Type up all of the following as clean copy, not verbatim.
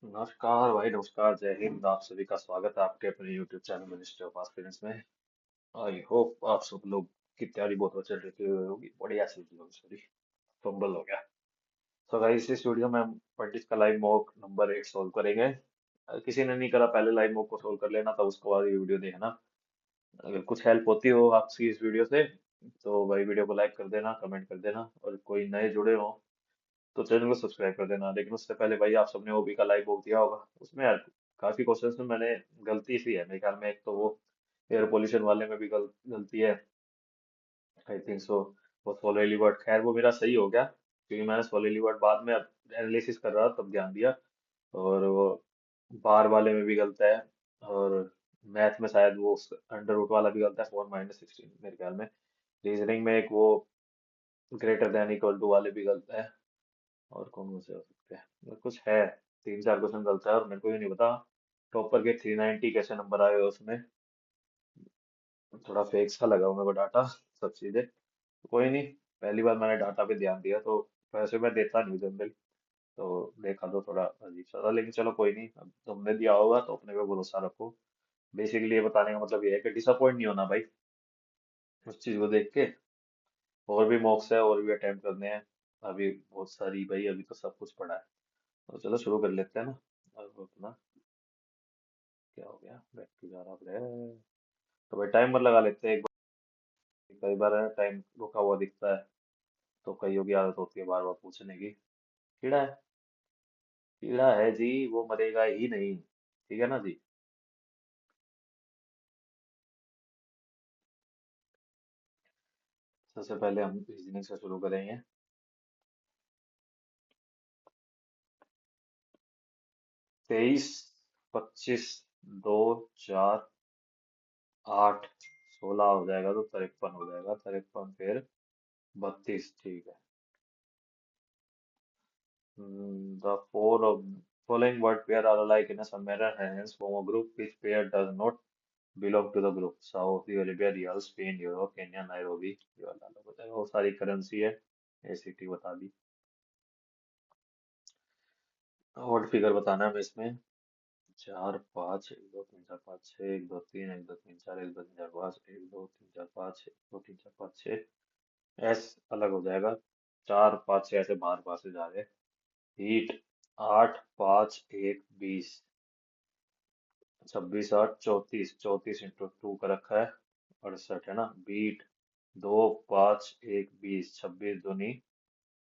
नमस्कार भाई, नमस्कार। जय हिंद। आप सभी का स्वागत है आपके अपने YouTube channel ministry of experience में। आई होप आप सब लोग की तैयारी बहुत अच्छे रखी हुई होगी। बढ़िया चल रही होगी। सॉरी, फंबल हो गया। तो गाइस, इस वीडियो में हम पंडित का लाइव मॉक नंबर 8 सॉल्व करेंगे। किसी ने नहीं करा पहले लाइव मॉक को सॉल्व कर लेना, तो उसके बाद ये वीडियो देखना। अगर कुछ हेल्प होती हो आपकी इस वीडियो से, तो भाई वीडियो को लाइक कर देना, कमेंट कर देना। और कोई नए जुड़े हो तो चैनल को सब्सक्राइब कर देना। लेकिन उससे पहले भाई, आप सबने ओबी का लाइव बुक दिया होगा। उसमें यार काफी क्वेश्चंस में मैंने गलती सी है मेरे ख्याल में। एक तो वो एयर पोल्यूशन वाले में भी गलती है, आई थिंक सो। वो सोलरली वर्ड, खैर वो मेरा सही हो गया क्योंकि मैंने सोलरली वर्ड बाद में एनालिसिस कर रहा था तब ध्यान दिया। और वो बार वाले में भी गलत है। और मैथ में शायद वो अंडर रूट वाला भी गलत है, 4 - 16 मेरे ख्याल में। रीजनिंग में एक वो ग्रेटर देन इक्वल टू वाले भी गलत है। और कौन से हो सकते हैं, कुछ है। 3 4 क्वेश्चन गलत है और मेरे को भी नहीं पता टॉपर के 390 कैसे नंबर आए उसमें। थोड़ा फेक सा लगा मेरे को डाटा, सब चीजें। कोई नहीं, पहली बार मैंने डाटा पे ध्यान दिया तो। वैसे मैं देता नहीं जनरल, तो देखा तो थोड़ा अजीब सा था। लेकिन चलो कोई नहीं, अब तुमने दिया होगा तो अपने पे भरोसा रखो। बेसिकली ये बताने का मतलब ये है कि डिसअपॉइंट नहीं होना भाई उस चीज को देख के। और भी मॉक्स है और भी अटेम्प्ट करने हैं अभी, बहुत सारी भाई। अभी तो सब कुछ पड़ा है, तो चलो शुरू कर लेते हैं ना। अब अपना क्या हो गया, बैक टू जा रहा है। तो भाई टाइमर लगा लेते हैं एक बार। कई बार है टाइम रुका हुआ दिखता है, तो कईयों की आदत होती है बार बार पूछने की। कीड़ा है, कीड़ा है जी, वो मरेगा ही नहीं। ठीक है ना जी। सबसे पहले हम रीजनिंग से शुरू करेंगे। 23, 25, 2, 4, 8, 16 हो जाएगा तो 53 हो जाएगा। 53 फिर 32, ठीक है। The four of following word pair are alike in some manner, hence form a group. Which pair does not belong to the group? Saudi Arabia, Riyal, Spain, euro, Kenya, Nairobi. ये वाला लो, बताएगा वो सारी करेंसी है। ACT बता दी। Odd figure बताना है हमें इसमें। 4 5, 1 2 3 4 5 6, 1 2 3 1 2 3 4, 1 2 3 4 5, 1 2 3 4 5, 1 2 3 4 5 6। एस अलग हो जाएगा। 4 5 6 ऐसे बाहर बाहर से जा रहे हैं। हीट, 8 5 1 20। 26 8 34, 34 इंटू 2 का रखा है। 68 है ना। बीट, 2 5 1 20। 26 दूनी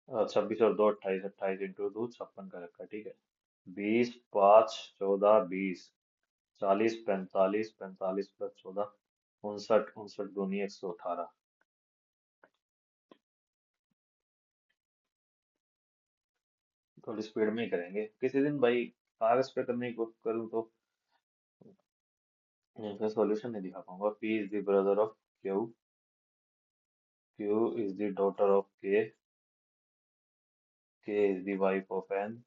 26 और 2 28, 28 इंटू 2 56 का रखा है, ठीक है। 20 5 14 20। 40 45, 45 + 14 59, 59 दूनी 118। थोड़ी स्पीड में ही करेंगे किसी दिन भाई। कागज पे करने की कोशिश करूँ तो इसका सॉल्यूशन नहीं दिखा पाऊंगा। P is the brother of Q, Q is the daughter of K is the wife of N,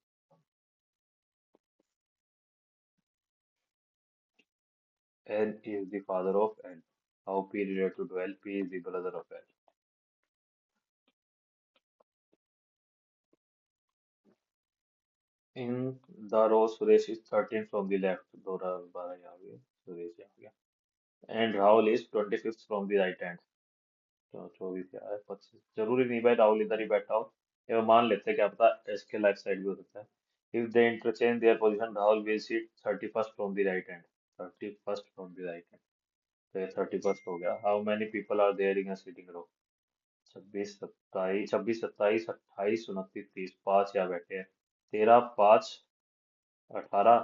N is the father of L. How P related to L? P is the brother of L. In the row, Suresh is 13 from the left. दो 12 यहाँ आ गया, सुरेश यहाँ आ गया। And Rahul is 25th from the right hand. तो 24 यहाँ है, 25। जरूरी नहीं भाई राहुल इधर ही बैठा हो। ये मान लेते हैं, क्या पता इसके लेफ्ट साइड भी हो सकता है। If they interchange their position, Rahul will sit 31st from the right hand. 31st from the right hand. तो ये 31st हो गया। How many people are there in a sitting row? 26 27 26 27 28 29 30, 5 यहाँ बैठे हैं। 13 5 18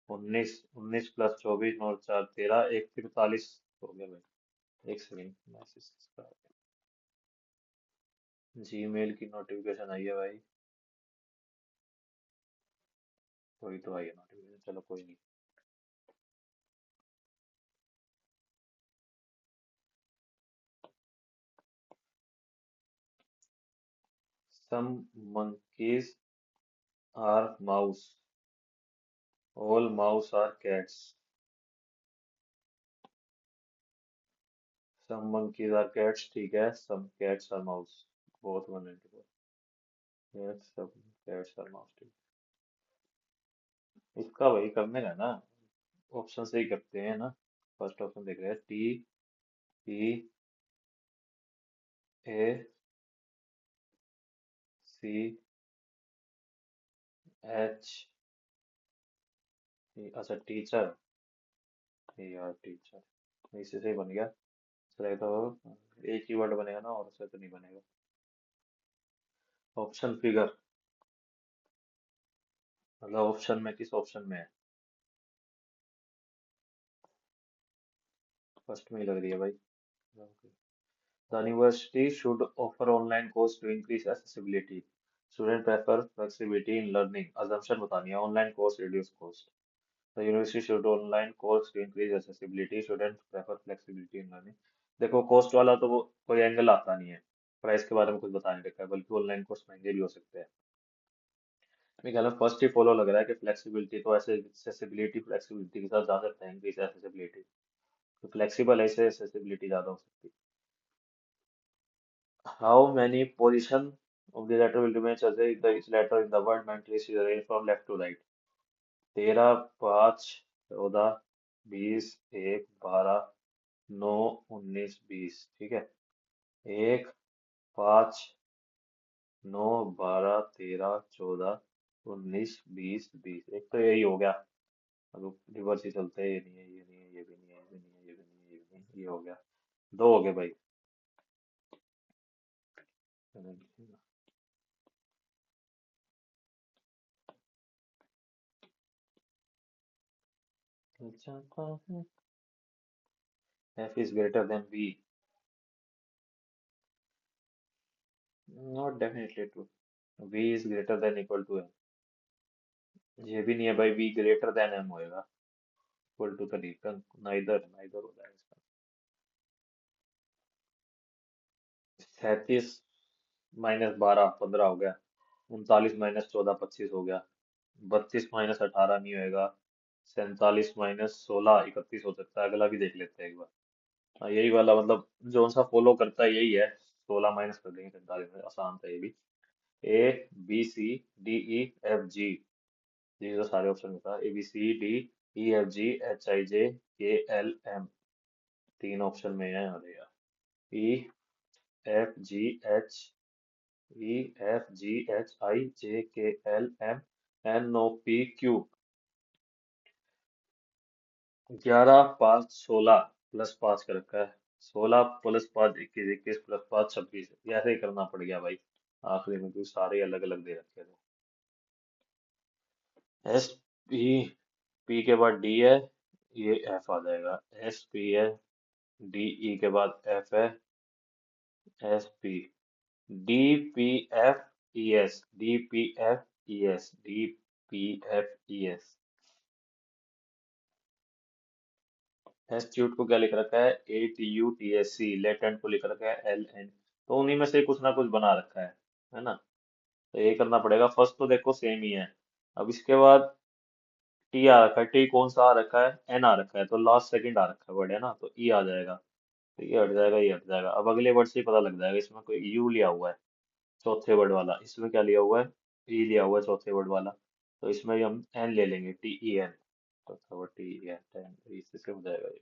19, 19 + 24 और 4 13, 1 43 हो गया भाई। एक सेकंड, मैसेज का जीमेल की नोटिफिकेशन आई है भाई। वही तो आई है नोटिफिकेशन, चलो कोई नहीं। Some monkeys are mouse, all mouse are cats. Some monkeys are cats, ठीक है। Some cats are mouse, both 1 and 2। Yes, some cats are mouse, ठीक इसका वही करने का ना, ऑप्शन से ही करते हैं ना। फर्स्ट ऑप्शन देख रहे हैं, T P A C H, अच्छा टीचर, यार टीचर इसी से ही बन गया। चलो तो एक ही वर्ड बनेगा ना, और से तो नहीं बनेगा। ऑप्शन फिगर, मतलब ऑप्शन में किस ऑप्शन में है? फर्स्ट में ही लग रही है भाई। The university should offer online course to increase accessibility. Student prefer flexibility in learning. Assumption बतानी है, online course reduce cost. The university should online course to increase accessibility. Student prefer flexibility in learning. देखो cost वाला तो वो कोई angle आता नहीं है, प्राइस के बारे में कुछ बता नहीं रखा है, बल्कि ऑनलाइन कोर्स महंगे भी हो सकते हैं। मेरे ख्याल में फर्स्ट ही फॉलो लग रहा है कि फ्लेक्सिबिलिटी, तो ऐसे एक्सेसिबिलिटी फ्लेक्सिबिलिटी के साथ जा सकते हैं, इंक्रीज एक्सेसिबिलिटी, तो फ्लेक्सिबल ऐसे एक्सेसिबिलिटी ज्यादा हो सकती है। How many position of the letter will remain as each letter in the word mentally is arranged from left to right। 13, 5, 14, 20, 1, 12, 9, 19, 20, ठीक है। 1, 5, 9, 12, 13, 14, 19, 20, 20, एक तो यही हो गया। अब रिवर्स ही चलते हैं, ये नहीं है, ये नहीं है, ये भी नहीं है, ये भी नहीं है, ये भी नहीं है, ये भी नहीं है, ये हो गया। दो हो गए भाई। F is greater than V, not definitely true। V is greater than equal to M, ये भी नहीं है भाई, V greater than M होएगा, इक्वल टू तो नहीं, नाइदर नाइदर हो जाएगा इसका। 37 -12 15 हो गया। 39 - 14 25 हो गया। 32 -18 नहीं होएगा। 47 -16 31 हो सकता है, अगला भी देख लेते हैं एक बार। हाँ यही वाला, मतलब जो सा फॉलो करता है यही है। 16 माइनस कर देंगे 47 में, आसान था ये भी। A B C D E F G, ये तो सारे ऑप्शन में था। ABCDEFGHIJKLM, तीन ऑप्शन में है। अरे यार, EFGHIJKLMNOPQ। 11 5 16 +5 कर रखा है। 16 +5 21, 21 +5 26, ये ऐसे ही करना पड़ गया भाई। आखिरी में कुछ सारे अलग अलग दे रखे थे। S P के बाद D है, ये F आ जाएगा। SP है, DE के बाद F है, SP, DPFES, DPFES, DPFES। Astute को क्या लिख रखा है? ATUTSC। लेटेंट को लिख रखा है LN। तो उन्हीं में से कुछ ना कुछ बना रखा है ना। तो ये करना पड़ेगा। फर्स्ट तो देखो सेम ही है। अब इसके बाद टी आ रखा है, टी कौन सा आ रखा है? एन आ रखा है, तो लास्ट सेकंड आ रखा है वर्ड, है ना, तो ई आ जाएगा। तो ये हट जाएगा, ये हट जाएगा। अब अगले वर्ड से ही पता लग जाएगा, इसमें कोई यू लिया हुआ है चौथे वर्ड वाला, इसमें क्या लिया हुआ है? ई लिया हुआ है चौथे वर्ड वाला। तो इसमें भी हम एन ले लेंगे, TEN। चौथा वर्ड TEN, इससे हो जाएगा ये।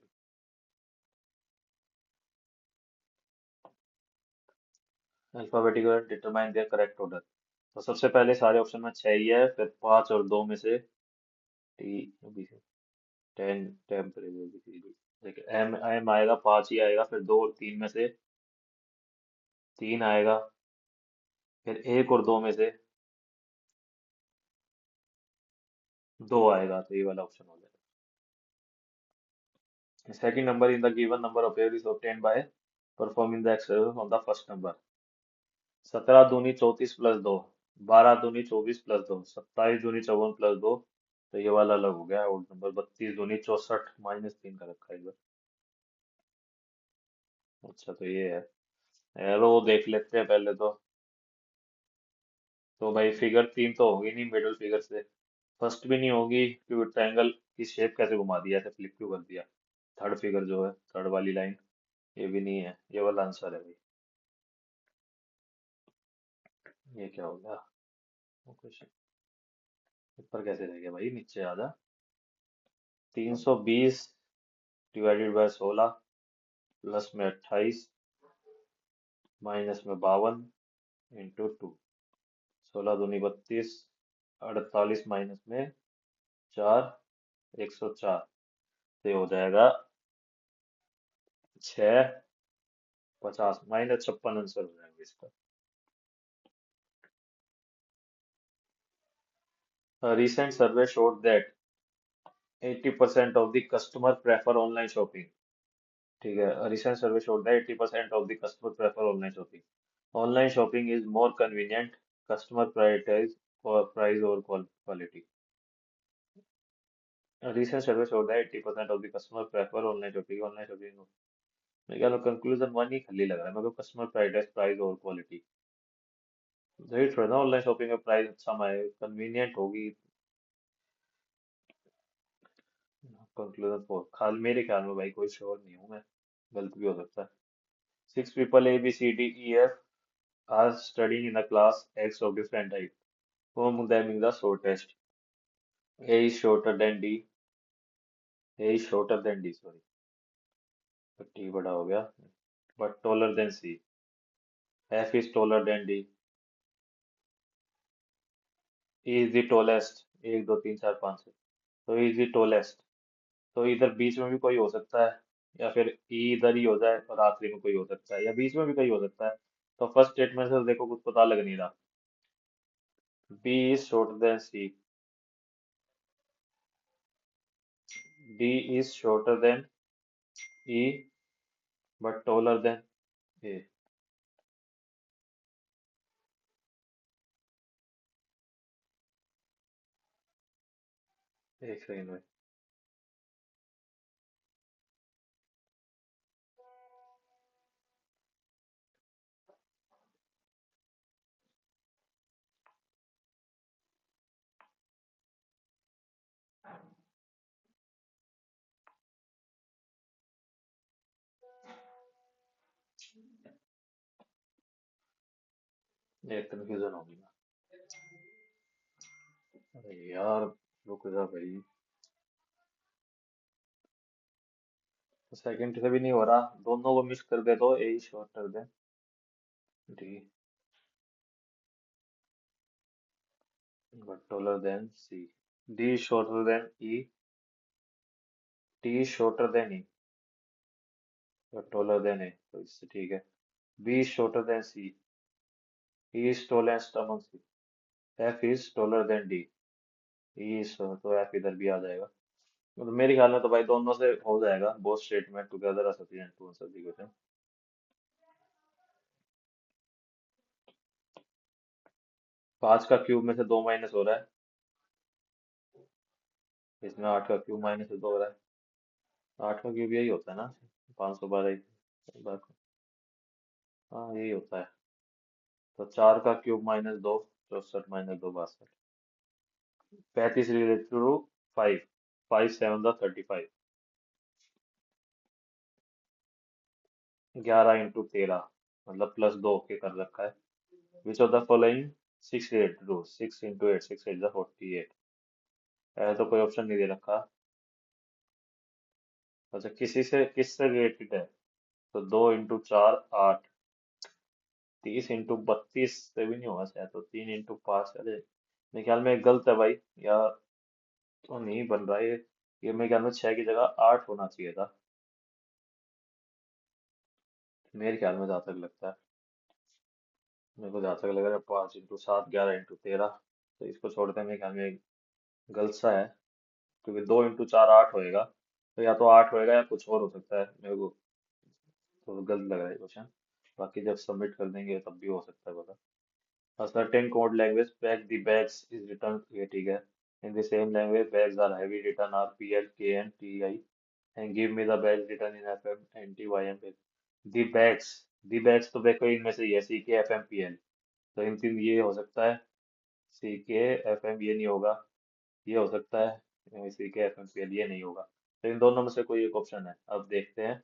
Alphabetical determine there correct order. तो सबसे पहले सारे ऑप्शन में 6 ही है, फिर 5 और 2 में से T B C, 10 temporary B C D. देखिए एम एम आएगा, 5 ही आएगा, फिर 2 और 3 में से 3 आएगा, फिर 1 और 2 में से 2 आएगा, तो ये वाला ऑप्शन हो जाएगा। Second number in the given number of pair is obtained by performing the exercise on the first number. 17 दूनी 34 + 2, 12 दूनी 24 + 2, 27 दूनी 54 + 2। तो ये वाला अलग हो गया ओड नंबर। 32 दूनी 64 -3 का रखा है इधर। अच्छा तो ये है यार, वो देख लेते हैं पहले तो। तो भाई फिगर 3 तो होगी नहीं मिडिल फिगर से। फर्स्ट भी नहीं होगी, क्योंकि ट्रायंगल की शेप कैसे घुमा दिया, ऐसे फ्लिप क्यों कर दिया। थर्ड फिगर जो है, थर्ड वाली लाइन, ये भी नहीं है। ये वाला आंसर है भाई। ये क्या हो गया? क्वेश्चन ऊपर कैसे रह गया भाई, नीचे आ जा। 320 डिवाइडेड बाय 16, प्लस में 28, माइनस में 52, इंटू 2। 16 दूनी 32, 48 माइनस में 4, 104। तो ये हो जाएगा 650, -56 आंसर हो जाएगा इसका। A recent survey showed that 80% of the customer prefer online shopping. ठीक है, a recent survey showed that 80% of the customer prefer online shopping. Online shopping is more convenient. Customer prioritize for price over quality. A recent survey showed that 80% of the customer prefer online shopping. Online shopping. मेरे ख्याल में conclusion one ही खाली लग रहा है मेरे को, customer prioritise price और क्वालिटी। जरूरी थोड़ा ना ऑनलाइन शॉपिंग में प्राइस अच्छा आए, कन्वीनियंट होगी। कंक्लूजन फोर, खाल मेरे ख्याल में भाई, कोई श्योर नहीं हूँ मैं, गलत भी हो सकता है। 6 people A, B, C, D, E, F are studying in a class X of different height. Whom them is the shortest? A is shorter than D. A is shorter than D, sorry. But T बड़ा हो गया. But taller than C. F is taller than D. E is the tallest. एक दो तीन चार पाँच है, तो E is the tallest. तो इधर बीच में भी कोई हो सकता है, या फिर E इधर ही हो जाए और आखिरी में कोई हो सकता है, या बीच में भी कोई हो सकता है। तो फर्स्ट स्टेटमेंट से देखो कुछ पता लग नहीं रहा। B is shorter than C. D is shorter than E but taller than A. एक सेकंड में, ये कंफ्यूजन होगी ना। अरे यार, रुक जा भाई, सेकंड से भी नहीं हो रहा, दोनों को मिस कर दे तो A shorter than D but taller than C. D shorter than E, T shorter than E but taller than A, तो इससे ठीक है। B shorter than C, E is tallest among C, F is taller than D, E is, तो F इधर भी आ जाएगा। मतलब मेरे ख्याल में तो भाई दोनों से हो जाएगा, both statement together are sufficient to answer the question. पांच का क्यूब में से दो माइनस हो रहा है, इसमें आठ का क्यूब माइनस से दो हो रहा है। आठ का क्यूब यही होता है ना, 512। हाँ यही होता है। तो चार का क्यूब माइनस दो, 64 - 2 62। 35 रिलेटेड टू 5, 5 7 35। 11 × 13, मतलब +2 के कर रखा है। Which of the following 6 related to, 6 × 8, 6 × 8 = 48। ऐसा तो कोई ऑप्शन नहीं दे रखा। अच्छा, किसी से किससे रिलेटेड है, तो 2 × 4 8, 30 × 32 से भी नहीं होगा शायद, तो 3 × 5। अरे मेरे ख्याल में गलत है भाई, या तो नहीं बन रहा है ये मेरे ख्याल में 6 की जगह 8 होना चाहिए था, मेरे ख्याल में जहाँ तक लगता है। मेरे को जहाँ तक लग रहा है 5 × 7 11 × 13, तो इसको छोड़ते हैं, मेरे ख्याल में गलत सा है। क्योंकि 2 × 4 8 होएगा, तो या तो 8 होएगा या कुछ और हो सकता है, मेरे को तो गलत लग रहा है क्वेश्चन। बाकी जब सबमिट कर देंगे तब भी हो सकता है पता। A certain code language pack the bags is written, ये ठीक है। In the same language bags are heavy written are PL, KN, TI and give me the bags written in FM, NT, YM। The bags, the bags तो देखो इनमें से ये CK, FM, PL, तो इन तीन ये हो सकता है। CK, FM ये नहीं होगा, ये हो सकता है। CK, FM, PL ये नहीं होगा, तो इन दोनों में से कोई एक ऑप्शन है। अब देखते हैं।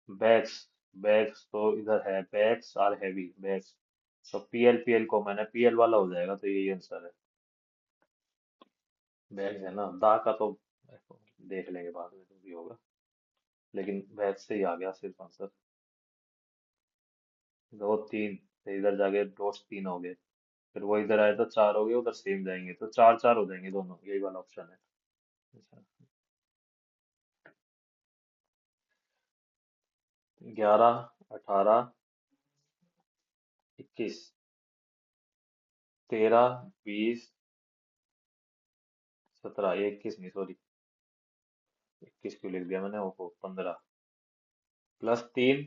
बैग्स, बैग्स तो इधर है, बैग्स आर हैवी बैग्स, तो PL, PL को मैंने PL वाला हो जाएगा, तो यही आंसर है। बैग है ना, दा का तो देख लेंगे बाद में जो भी होगा, लेकिन बैग से ही आ गया सिर्फ आंसर। दो तीन, तो इधर जाके डॉट्स तीन हो गए, फिर वो इधर आए तो चार हो गए, उधर सेम जाएंगे तो चार चार हो जाएंगे दोनों, यही वाला ऑप्शन है। अच्छा, 11, 18, 21, 13, 20, 17, 21 नहीं सॉरी, 21 क्यों लिख दिया मैंने, वो 15 प्लस 3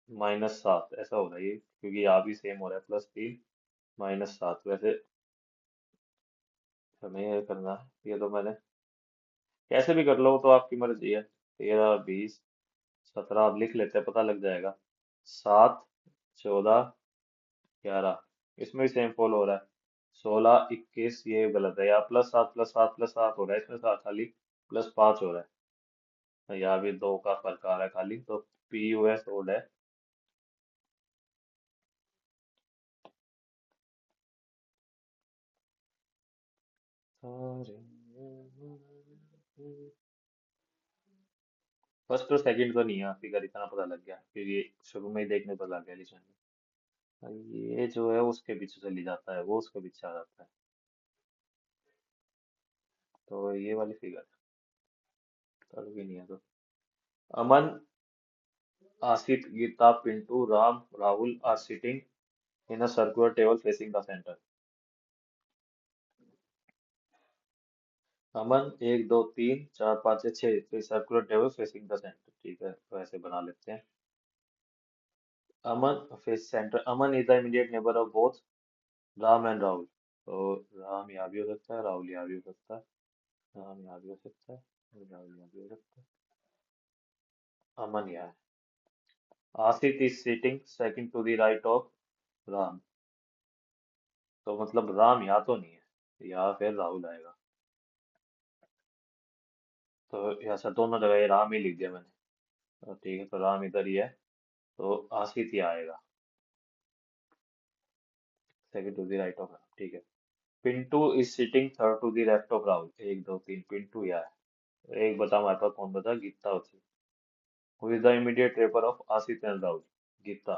-7 ऐसा हो रहा है ये, क्योंकि यहाँ भी सेम हो रहा है, +3 -7 वैसे। हमें ये करना है, ये तो मैंने कैसे भी कर लो, वो तो आपकी मर्जी है। 13, 20, 17 आप लिख लेते हैं, पता लग जाएगा। 7, 14, 11, इसमें भी सेम फॉलो हो रहा है। 16, 21 ये गलत है, यहाँ +7 +7 +7 हो रहा है, इसमें खाली +5 हो रहा है, यहाँ भी दो का फर्क आ रहा है खाली, तो PUS ओड है। फर्स्ट और सेकंड तो नहीं है, फिगर इतना पता लग गया, क्योंकि शुरू में ही देखने पर लग गया एलिशन में। ये जो है उसके पीछे चली जाता है, वो उसके पीछे आ जाता है, तो ये वाली फिगर कर भी नहीं है तो। Aman, Asit, Geeta, Pintu, Ram, Rahul are sitting in a circular table facing the centre. Aman, 1 2 3 4 5 6 6 circular table facing the centre, ठीक है तो ऐसे बना लेते हैं। Aman face centre, Aman is the immediate neighbour of both Ram and Rahul, तो राम यहाँ भी हो सकता है, राहुल यहाँ भी हो सकता है, राम यहाँ भी हो सकता है, और राहुल यहाँ भी हो सकता है। अमन यहाँ है। Asit is sitting second to the right of Ram, तो मतलब राम यहाँ तो नहीं है, यहाँ फिर राहुल आएगा, तो ऐसा दोनों जगह ये राम ही लिख दिया मैंने। तो ठीक है, तो राम इधर ही है, तो आसित ही आएगा second to the right of Ram, ठीक है। Pintu is sitting third to the left of Rahul, 1 2 3 Pintu यहाँ है। एक बता हमारे पास, कौन बता, गीता होती। Who is the immediate neighbour of Asit and Rahul, Geeta.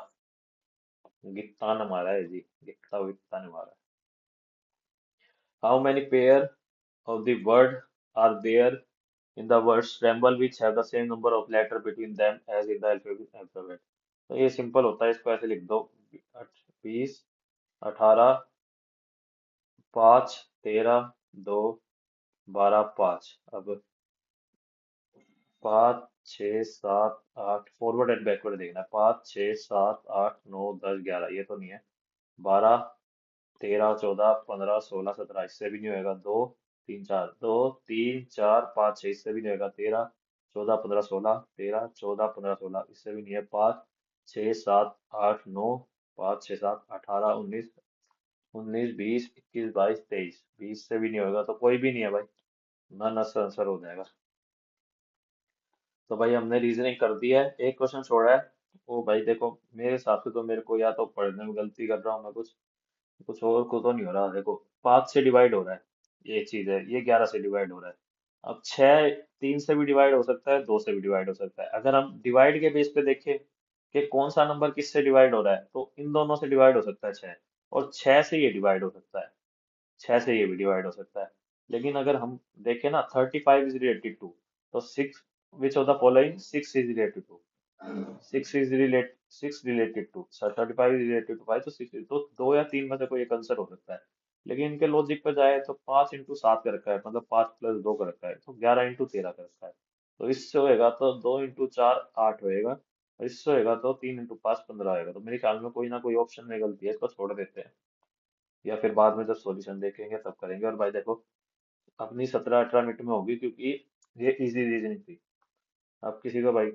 Geeta ने मारा है जी, गीता ने मारा है। How many pair of the word are there in the word scramble which have the same number of letter between them as in the alphabet। तो ये simple होता है, इसको ऐसे लिख दो, 20, 18, 5, 13, 2, 12, 5। अब 5, 6, 7, 8 फॉरवर्ड एंड बैकवर्ड देखना है, 5, 6, 7, 8, 9, 10, 11 ये तो नहीं है। 12, 13, 14, 15, 16, 17 इससे भी नहीं होएगा। 2, 3, 4, 2, 3, 4, 5, 6 इससे भी नहीं होएगा। 13, 14, 15, 16, 13, 14, 15, 16 इससे भी नहीं है। 5, 6, 7, 8, 9, 5, 6, 7, 18, 19, 19, 20, 21, 22, 23 20 से भी नहीं होगा, तो कोई भी नहीं है भाई, नन आंसर हो जाएगा। तो भाई हमने रीजनिंग कर दी है, एक क्वेश्चन छोड़ा है। ओ भाई देखो, मेरे हिसाब से तो मेरे को या तो पढ़ने में गलती कर रहा हूँ मैं कुछ, कुछ और को तो नहीं हो रहा। देखो 5 से डिवाइड हो रहा है, ये चीज है, ये 11 से डिवाइड हो रहा है। अब 6 3 से भी डिवाइड हो सकता है, 2 से भी डिवाइड हो सकता है। अगर हम डिवाइड के बेस पे देखें कि कौन सा नंबर किससे डिवाइड हो रहा है, तो इन दोनों से डिवाइड हो सकता है 6, और 6 से ये डिवाइड हो सकता है, 6 से ये भी डिवाइड हो सकता है। लेकिन अगर हम देखें ना, 35 इज रिलेटेड टू, तो 6 which of the following 6 is related to, 6 related to 35 related to 5, तो 6, तो दो या तीन में से कोई एक आंसर हो सकता है। लेकिन इनके लॉजिक पर जाए तो 5 × 7 का रखा है, मतलब 5 + 2 का रखा है, तो 11 × 13 का रखा है। तो इससे होएगा तो 2 × 4 8 होएगा, और इससे होएगा तो 3 × 5 15 होएगा। तो मेरे ख्याल में कोई ना कोई ऑप्शन में गलती है, इसको छोड़ देते हैं, या फिर बाद में जब सॉल्यूशन देखेंगे तब करेंगे। और भाई देखो, अपनी 17 18 मिनट में होगी, क्योंकि ये इजी रीजनिंग थी। अब किसी को भाई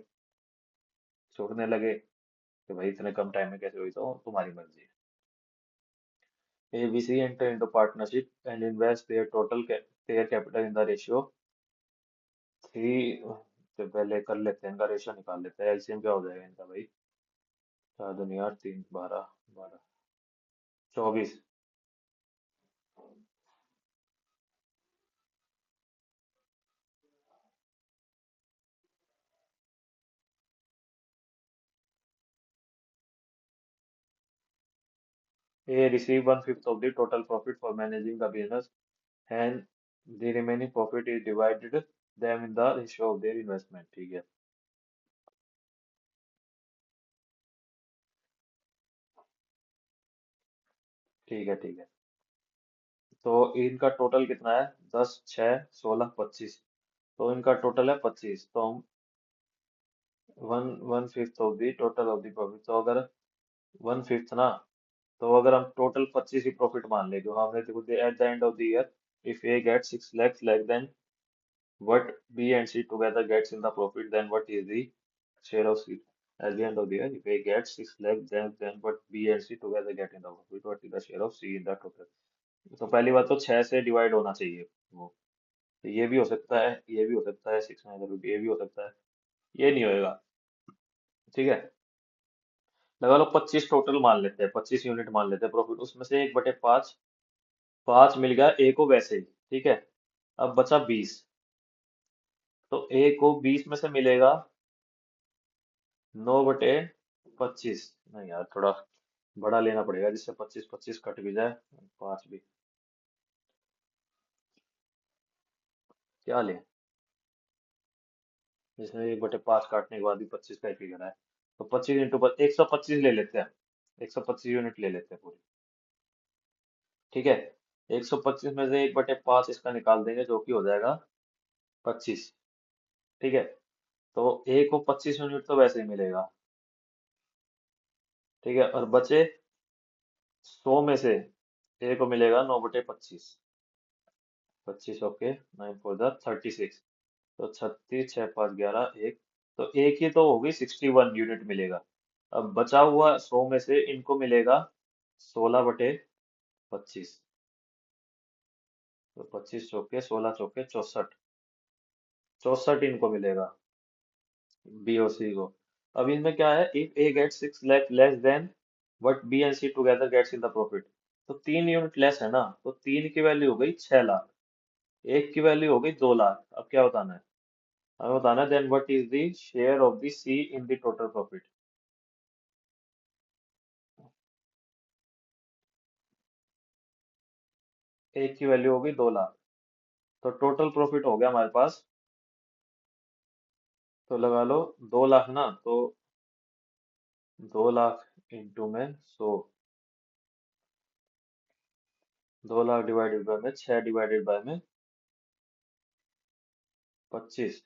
छोड़ने लगे कि भाई इतने कम टाइम में कैसे हुई, तो तुम्हारी मर्जी है। ABC enter into partnership and invest their capital in the ratio 3। तो पहले कर लेते हैं, इनका रेशियो निकाल लेते हैं, एलसीएम क्या हो जाएगा इनका भाई। 4 दूनी 8, 3 12, 12 24। A receive one fifth of the total profit for managing the business, and the remaining profit is divided them in the ratio of their investment. ठीक है, ठीक है, ठीक है। तो इनका टोटल कितना है? 10, 6, 16, 25। तो इनका टोटल है 25। तो हम one fifth of the total of the profit, तो अगर वन फिफ्थ ना, तो अगर हम टोटल 25 ही प्रॉफिट मान ले, जो हमने देखो at the end of the year, if A get 6 lakhs less than what B and C together gets in the profit, then what is the share of C at the end of the year? If A gets 6 lakhs, then what B and C together get in the profit, what is the share of C in the total? तो पहली बात तो 6 से divide होना चाहिए वो। तो ये भी हो सकता है, ये भी हो सकता है, 6 में ये भी हो सकता है, ये नहीं होएगा। ठीक है, लगा लो 25 टोटल मान लेते हैं, 25 यूनिट मान लेते हैं प्रॉफिट, उसमें से 1/5, 5 मिल गया ए को वैसे ही। ठीक है, अब बचा 20। तो ए को 20 में से मिलेगा 9/25। नहीं यार, थोड़ा बड़ा लेना पड़ेगा जिससे 25 25 कट भी जाए, 5 भी। क्या ले, जिसमें 1/5 काटने के बाद भी 25 का ही फिगर है। तो 25 × 125 ले लेते हैं, 125 यूनिट ले लेते हैं पूरी। ठीक है, 125 में से 1/5 इसका निकाल देंगे, जो कि हो जाएगा 25। ठीक है, तो ए को 25 यूनिट तो वैसे ही मिलेगा। ठीक है, और बचे 100 में से ए को मिलेगा 9/25। 25, ओके, 9 4 36। तो 36, 6 5 11, एक। तो एक ही तो होगी, 61 यूनिट मिलेगा। अब बचा हुआ 100 में से इनको मिलेगा 16/25। तो 25 चौके 16 चौके 64, 64 इनको मिलेगा, बी और सी को। अब इनमें क्या है, if A get 6 lakh less than what B and C together gets in the profit. तो 3 यूनिट लेस है ना, तो 3 की वैल्यू हो गई 6 लाख, एक की वैल्यू हो गई 2 लाख। अब क्या बताना है? हमें बताना है then what is the share of the C in the total profit. एक की वैल्यू हो गई 2 लाख, तो टोटल प्रॉफिट हो गया हमारे पास। तो लगा लो 2 लाख ना, तो 2 लाख इंटू में 100, 2 लाख डिवाइडेड बाय में 6 डिवाइडेड बाय में 25।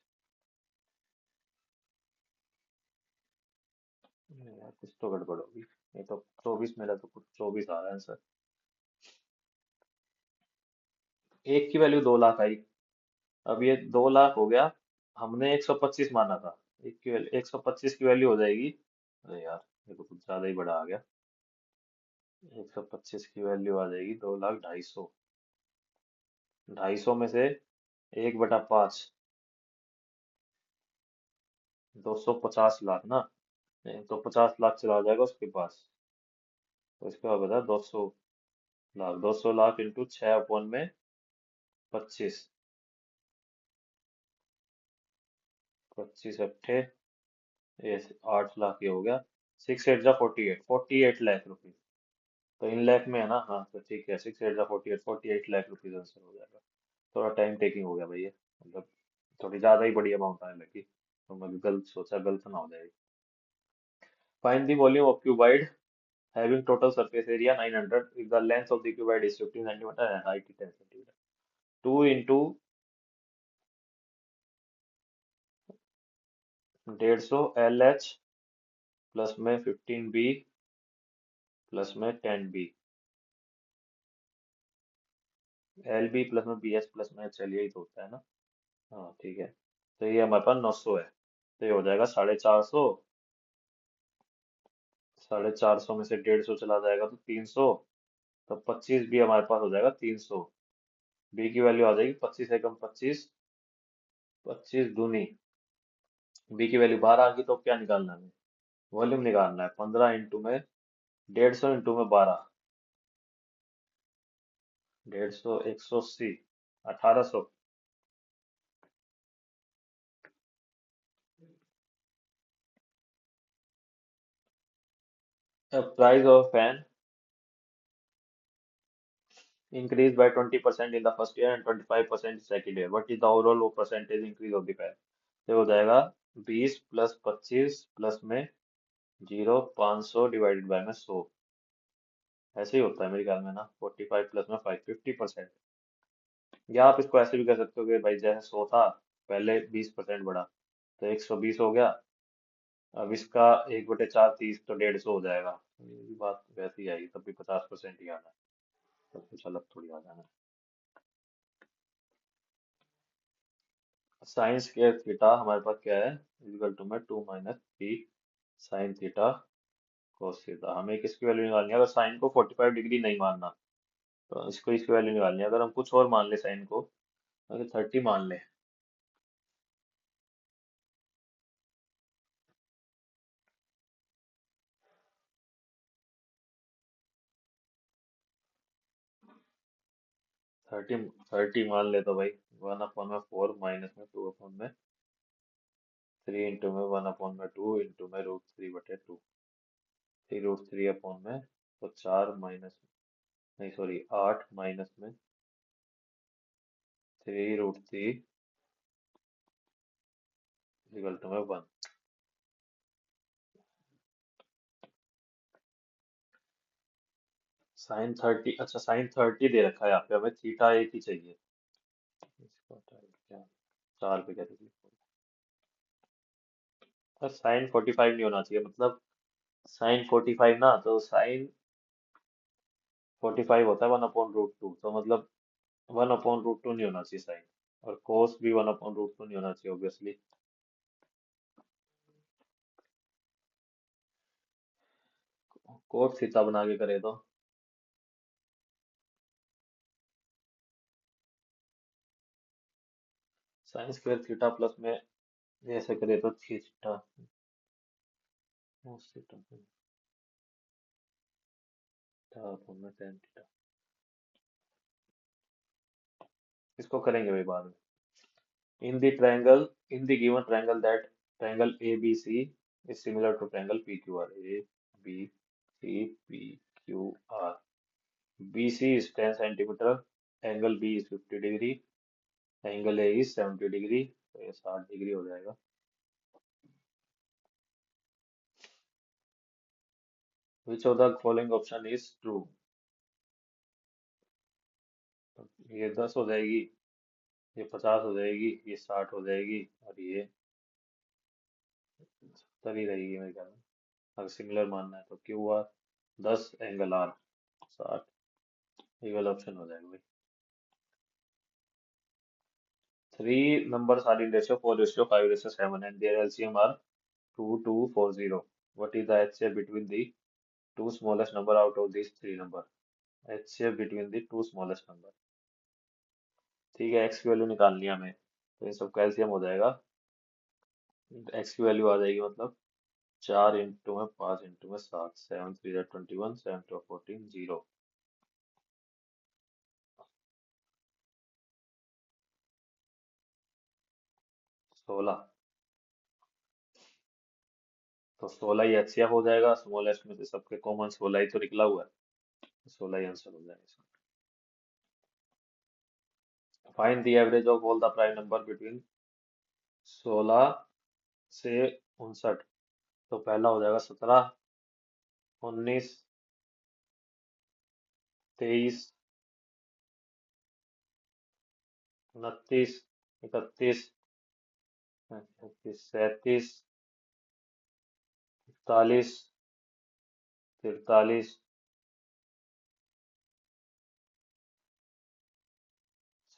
यार कुछ तो गड़बड़ होगी, ये तो 24 मेरा, तो कुछ 24 आ रहा है आंसर। एक की वैल्यू 2 लाख आई। अब ये 2 लाख हो गया, हमने 125 माना था। एक की वैल्यू 125 की वैल्यू हो जाएगी। अरे यार, ये तो कुछ ज्यादा ही बड़ा आ गया। 125 की वैल्यू आ जाएगी 2 लाख 250। 250 में से 1/5, 250 लाख ना। तो 50 लाख चला जाएगा उसके पास। तो इसके बाद बता, 200 लाख, 200 लाख इंटू 6/25। 25 अट्ठे, ये 8 लाख ये हो गया। 6 8 जा 48, 48 लाख रुपीज। तो इन लाख में है ना, हाँ तो ठीक है, 6 8 जा 48, 48 लाख रुपीज आंसर हो जाएगा। थोड़ा टाइम टेकिंग हो गया भाई ये, मतलब थोड़ी ज्यादा ही बड़ी अमाउंट आने लगी, तो मैं गलत सोचा, गलत ना हो जाएगी। Find the volume of cuboid having total surface area 900 if the length of the cuboid is 15 centimeter and height is 10 centimeter. 2 into 150 LH plus में 15B प्लस में 10B, LB प्लस में BH प्लस में, चलिए ही तो होता है ना। हाँ ठीक है, तो ये हमारे पास 900 है। तो ये हो जाएगा 450। 450 में से 150 चला जाएगा तो 300। तो 25 भी हमारे पास हो जाएगा 300। बी की वैल्यू आ जाएगी 25 एकम 25, 25 दूनी। बी की वैल्यू 12 आ गई, तो क्या निकालना है? वॉल्यूम निकालना है। 15 इंटू में 150 इंटू में 12, 150, 180, 1800। Price of fan increase by 20% in the first year and 25% second year. What is the overall percentage increase of the pay? तो हो जाएगा 20 प्लस 25 प्लस में 0 500 डिवाइडेड बाय में 100। ऐसे ही होता है मेरे ख्याल में ना, 45 प्लस में 5 50%। या आप इसको ऐसे भी कर सकते हो कि भाई जैसे 100 था, पहले 20% बढ़ा तो 120 हो गया, अब इसका 1/4 30 तो 150 हो जाएगा। ये भी बात वैसे ही आएगी, तब भी 50% ही आना है, तब कुछ अलग थोड़ी आ जाना है। साइन स्क्वायर थीटा हमारे पास क्या है, इक्वल टू में 2 minus 3 sine theta cos theta. हमें किसकी वैल्यू निकालनी है? अगर साइन को 45 डिग्री नहीं मानना तो इसको इसकी वैल्यू निकालनी है। अगर हम कुछ और मान ले साइन को, अगर 30 मान ले, 30 30 मान ले तो भाई 1/4 माइनस में 2/3 इंटू में 1/2 इंटू में √3/2, 3√3 में तो 4 माइनस, नहीं सॉरी 8 माइनस में 3√3 इक्वल टू में 1। साइन 30, अच्छा साइन 30 दे रखा है यहाँ पे, हमें थीटा एक ही चाहिए। इसको क्या 4 पे क्या तकलीफ? सर साइन 45 नहीं होना चाहिए, मतलब साइन 45 ना, तो साइन 45 होता है 1/√2, तो मतलब 1/√2 नहीं होना चाहिए साइन, और कोस भी 1/√2 नहीं होना चाहिए ऑब्वियसली। कोट थीटा बना के करे तो साइन स्क्वायर थीटा प्लस में ऐसे करे तो theta cos theta theta upon में tan थीटा। इसको करेंगे भाई बाद में। In the triangle, in the given triangle, that triangle ABC is similar to triangle PQR. A, B, C, P, Q, R. BC is 10 centimeter, angle B is 50 degree, angle A is 70 degree, तो ये 60 degree हो जाएगा। Which of the following option is true? तो ये 10 हो जाएगी, ये 50 हो जाएगी, ये 60 हो जाएगी, और ये 70 ही रहेगी मेरे ख्याल में। अगर सिमिलर मानना है तो QR 10, एंगल R 60, ये वाला ऑप्शन हो जाएगा भाई। Three numbers are in ratio 4:5:7 and their LCM are 2240. What is the HCF between the two smallest number out of these three number? HCF between the two smallest number. ठीक है, x की value निकालनी है हमें, तो इन सब का LCM हो जाएगा। x की वैल्यू आ जाएगी मतलब 4 इंटू में 5 इंटू में 7, 7 3 21, 7 2 14, 0 16। तो 16 ही HCF हो जाएगा, स्मॉलेस्ट में से सबके कॉमन 16 ही तो निकला हुआ है, 16 ही आंसर हो जाएगा। Find the average of all the prime number between 16 से 59। तो पहला हो जाएगा 17, 19, 23, 29, 31, 37, 41, 43,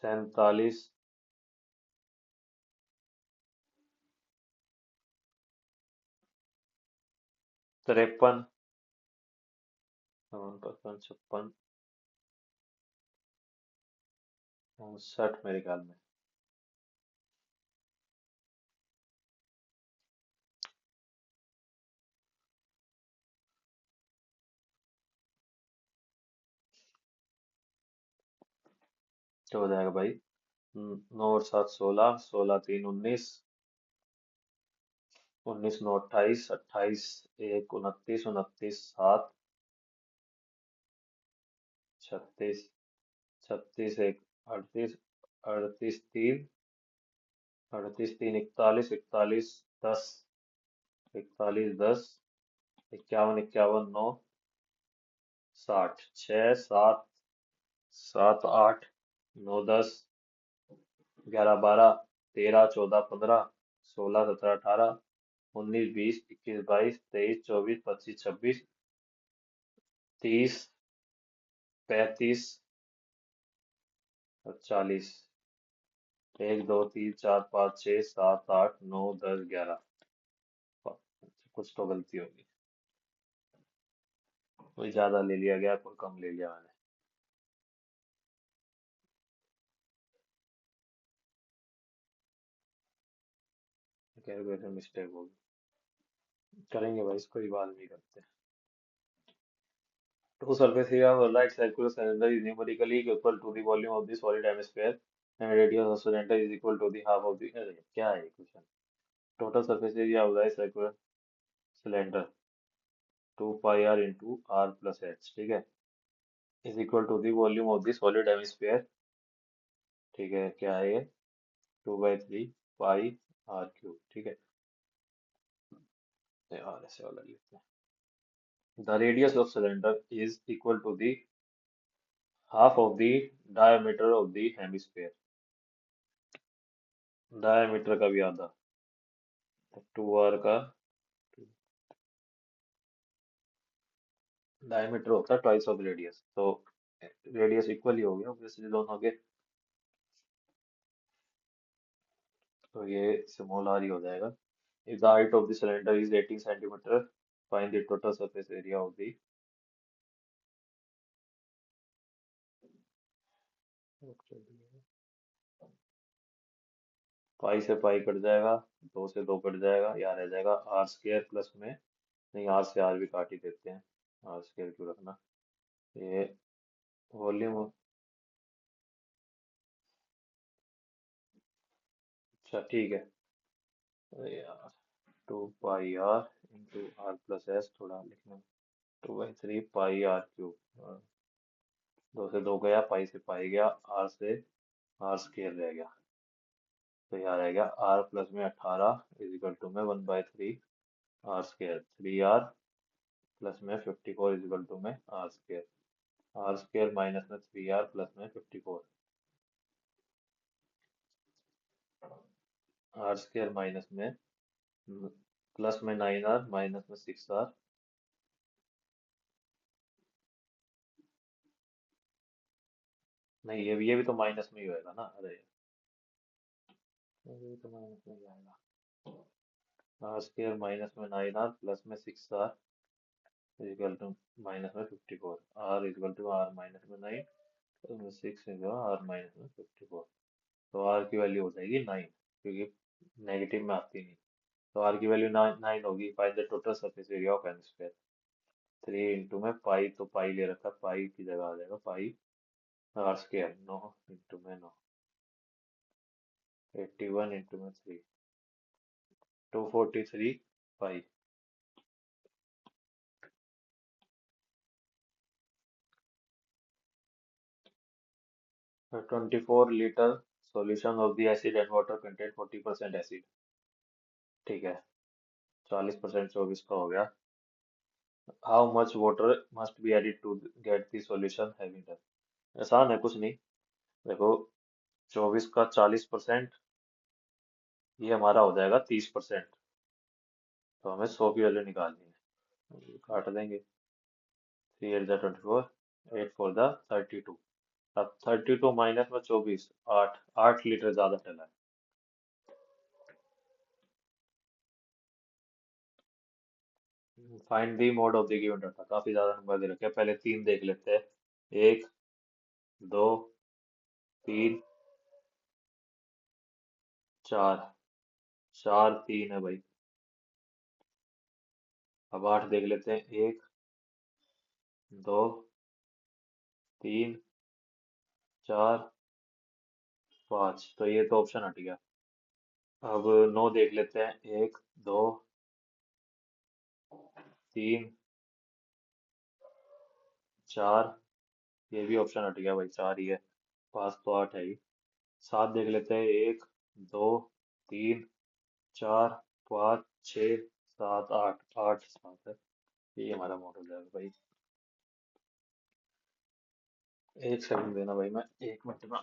47, 53, 54, 56, 59 मेरे ख्याल में। तो हो जाएगा भाई 9 और 7 16, 16 3 19, 19 9 28, 28 1 29, 29 7 36, 36 एक 38, 38 3, 38 3 41, 41 10, 41 10, 51 51 9, 60, 6 7 7 8 9 10, 11 12 13 14 15, 16 17 18, 19 20 21 22 23 24 25 26 27 30 35 40, 1 2 3 4 5 6 7 8 9 10 11, कुछ तो गलती होगी, कोई ज्यादा ले लिया गया, कोई कम ले लिया मैंने। कैलकुलेशन मिस्टेक होगी, करेंगे भाई इसको ही बाद में करते हैं। Two surface area of a right circular cylinder is numerically equal to the volume of the solid hemisphere and radius of cylinder is equal to the half of the, अरे क्या है question, total surface area of the circular cylinder 2 pi r into r plus h, ठीक है, is equal to the volume of the solid hemisphere, ठीक है, क्या है ये, 2/3 pi r cube, ठीक है, यार ऐसे वाला लिखते हैं। The radius of cylinder is equal to the half of the diameter of the hemisphere, diameter का भी आधा, 2r का डायमीटर होता है ट्वाइस ऑफ रेडियस, तो रेडियस इक्वल ही हो गया ऑब्वियसली दोनों के, तो ये स्मॉल r ही हो जाएगा। If the height of the cylinder is 18 centimetre, find the total surface area of the, pi से पाई कट जाएगा, 2 से 2 कट जाएगा, यहाँ रह जाएगा आर स्क्वायर प्लस में, नहीं आर से आर भी काट ही देते हैं, आर स्क्वायर क्यों रखना, ये वॉल्यूम, अच्छा ठीक है, अरे यार 2 pi r into R plus S, थोड़ा लिखना, 2/3 pi r cube, 2 से 2 गया, पाई से पाई गया, आर से आर स्क्वायर रह गया, तो यहाँ रहेगा आर प्लस में 18 इजिकल टू में 1/3 r स्क्वायर, 3r प्लस में 54 इजिकल टू में आर स्क्वायर माइनस में 3r प्लस में 54, आर स्क्वायर माइनस में प्लस में 9r माइनस में 6r, नहीं ये भी तो माइनस में ही होएगा ना, अरे ये भी तो माइनस में ही आएगा, आर स्क्वायर माइनस में 9r प्लस में 6r इजिकल टू माइनस में 54, R equal to R minus में 9 प्लस में 6 इजिकल आर माइनस में 54, तो आर की वैल्यू हो जाएगी 9, क्योंकि नेगेटिव में आती नहीं, तो आर की वैल्यू 9 होगी। Find the total surface area of hemisphere, 3 into में पाई, तो पाई ले रखा, पाई की जगह आ जाएगा पाई आर स्क्वायर, 9 इंटू में 9, 81 इंटू में 3, 243 pi, 24 litre solution of the acid and water contain 40% acid, ठीक है, 40% 24 का हो गया। How much water must be added to get the solution having done, आसान है कुछ नहीं, देखो 24 का 40%, ये हमारा हो जाएगा 30%, तो हमें 100 की वैल्यू निकालनी है, ये काट देंगे, 3 8 जा 24, 8 4 जा 32, अब 32 माइनस में 24, 8 लीटर ज्यादा चला है, find the mode of the given data, काफी ज्यादा नंबर दे रखे हैं, पहले 3 देख लेते हैं, 1 2 3 4, 4 3 है भाई, अब 8 देख लेते हैं, 1 2 3 4 5, तो ये तो ऑप्शन हट गया, अब 9 देख लेते हैं, 1 2 3 4, ये भी ऑप्शन हट गया भाई, 4 ही है, पाँच तो आठ है ही। सात देख लेते हैं, एक, दो, तीन, चार, पाँच, छ, सात, आठ, आठ सात है। ये हमारा मॉडल है भाई। एक सेकंड देना भाई, मैं 1 मिनट में।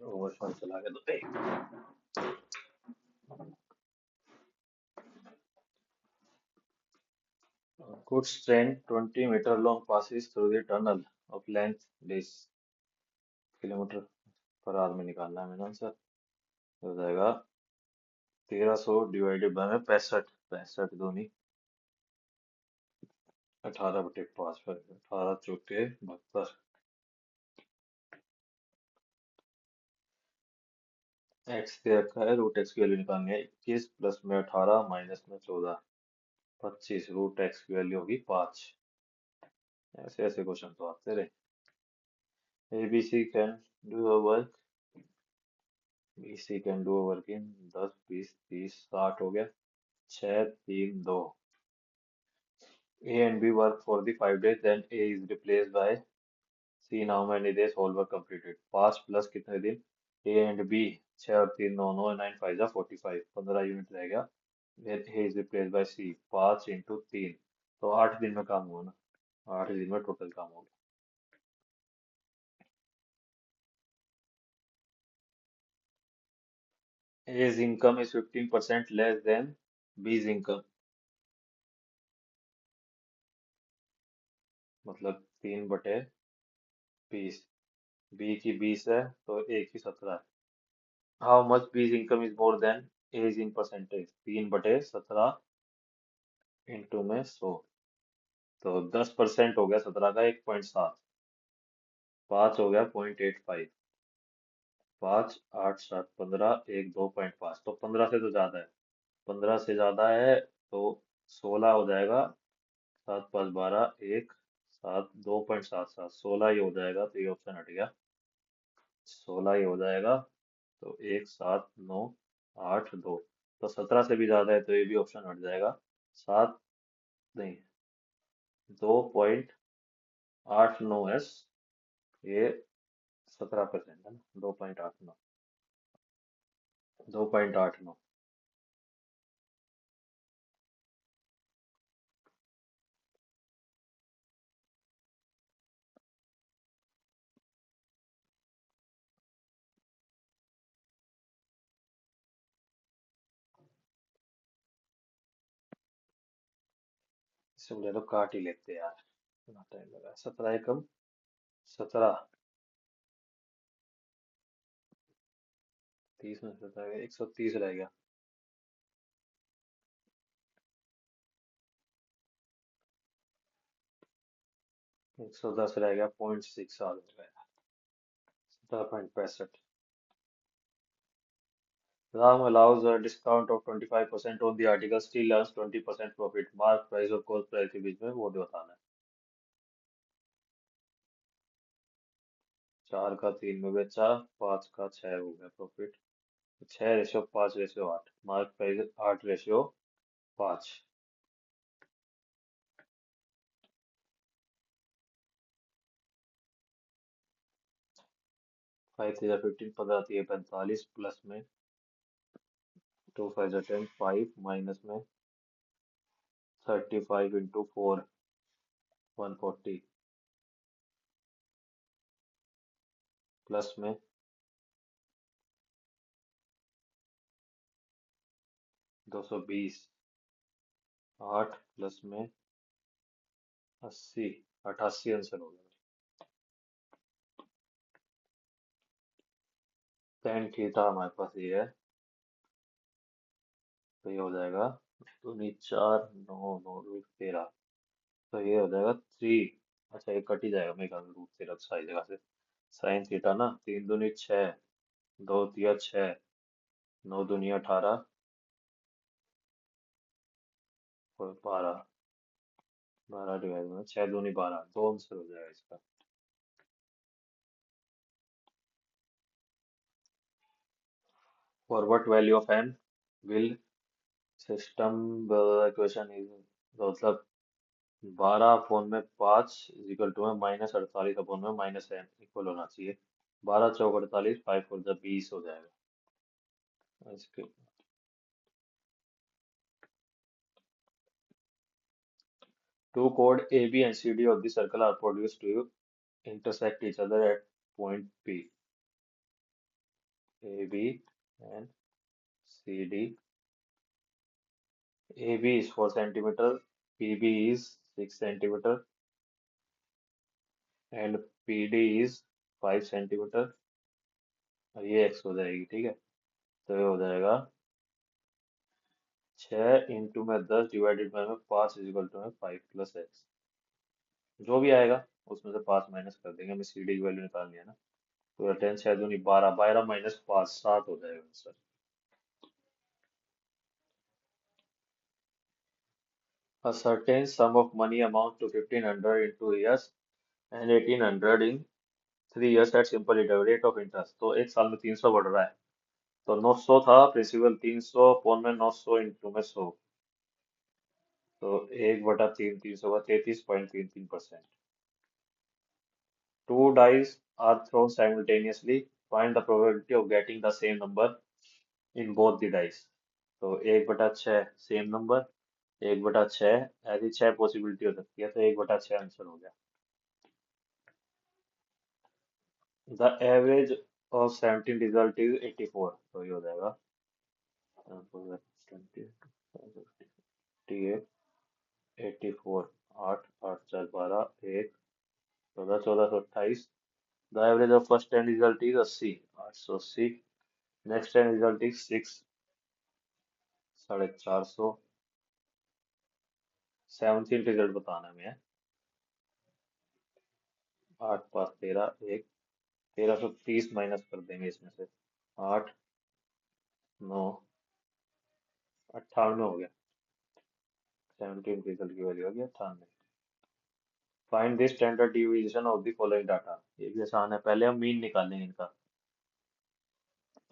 ओवर चला गया तो goods train 20 meter long passes through the tunnel of length this kilometre per hour में निकालना है मैंने आंसर। हो जाएगा 1300 डिवाइडेड बाय में 65, 65 दूनी 18/5 पर 18 चौके 72। एक्स दे रखा है, रूट एक्स की वैल्यू निकालनी है। 21 प्लस में 18 माइनस में 14, 25। रूट एक्स की वैल्यू होगी 5। ऐसे ऐसे क्वेश्चन तो आते रहे। A B C can do a work, B C can do a work in 10, 20, 30, 60 हो गया। 6, 3, 2। A and B work for the 5 days, then A is replaced by C. Now many days all work completed। 5 plus कितने दिन? A and B 6 और 3 9, 9 9 5 जा 45, 15 unit रह गया। Then A is replaced by C। 5 into 3, तो 8 दिन में काम हुआ ना। 8 दिन में टोटल काम हो गया। A's income is 15% less than B's income। मतलब 3/20। B की 20 है तो A की 17 है। How much B's income is more than A's in percentage। 3/17 into में 100, तो 10% हो गया 17 का 1.7। 5 हो गया 0.85। 5, 8, 7, 15, 1, 2.5, तो 15 से तो ज्यादा है। 15 से ज्यादा है तो 16 हो जाएगा। 7, 5, 12, 1, 7, 2.77, 16 ही हो जाएगा, तो ये ऑप्शन हट गया। 16 ही हो जाएगा, तो 1, 7, 9, 8, 2, तो 17 से भी ज्यादा है तो ये भी ऑप्शन हट जाएगा। 7 नहीं, 2.89 ये 17% है ना। 2.89, 2.89। इसमें तो काट ही लेते यार, इतना टाइम लगा। 17 एकम 17, 30 में 17 130 रह गया। 110 रह गया, 0.6 आ गया। 17.65। Ram allows a discount of 25% on the article, still earns 20% profit। Mark price और कॉस्ट प्राइस के बीच में वो बताना है। 4 का 3 में बेचा, 5 का 6 हो गया profit. 6:5:8, mark price 8:5। Five three 15, 15 plus में टू फाइव 10, 5 माइनस में 35 × 4 140 प्लस में 220 8 प्लस में 80 88 आंसर हो गया। टेन थीटा हमारे पास ये है, तो ये हो जाएगा दूनी 4 9 9 रूट 13, तो ये हो जाएगा 3। अच्छा ये कट ही जाएगा मेरे ख्याल में, रूट 13 सारी जगह से। साइन थीटा ना, 3 दूनी 6, 2 तिया 6, 9 दूनी 18 और 12, 12 डिवाइड में 6 दूनी 12, दो आंसर हो जाएगा इसका। For what value of n will system equation is, तो मतलब 12/5 इक्वल टू में -48/में -n इक्वल होना चाहिए। 12 चौक 48, 5 4 20 हो जाएगा इसके। Two chord AB and CD of the circle are produced to intersect each other at point P. AB and CD. AB is 4 centimeter, PB is 6 centimeter, and PD is 5 centimeter। और ये x हो जाएगी, ठीक है। तो ये हो जाएगा 6 इंटू में 10 डिवाइडेड बाय में 5 इजिकल टू में 5 प्लस एक्स, जो भी आएगा उसमें से 5 माइनस कर देंगे, हमें सी डी की वैल्यू निकालनी है ना। तो 10 6 दूनी 12, 12 माइनस 5 7 हो जाएगा answer. A certain sum of money amount to 1500 in 2 years and 1800 in 3 years at simple rate of interest। तो एक साल में 300 बढ़ रहा है, तो 900 था प्रिंसिपल, 300 अपॉन में 900 इंटू में 100, तो 1/3 300 का 33.33%। Two dice are thrown simultaneously. Find the probability of getting the same number in both the dice। तो 1/6 सेम नंबर, 1/6 ऐसी 6 पॉसिबिलिटी हो सकती है, तो 1/6 आंसर हो गया। The average of 17 result is 84, तो ये हो जाएगा 28 84, 8 8 4 12 1 14 14 28। The average of first 10 result is 80 880। Next 10 result is 6 450। 17 result बताना है हमें। 8 5 13 1, 1330 माइनस कर देंगे इसमें से। 8 9 98 हो गया। 17 रिजल्ट की वैल्यू हो गया 98। Find the standard division of the following data. ये भी आसान है, पहले हम मीन निकालेंगे इनका।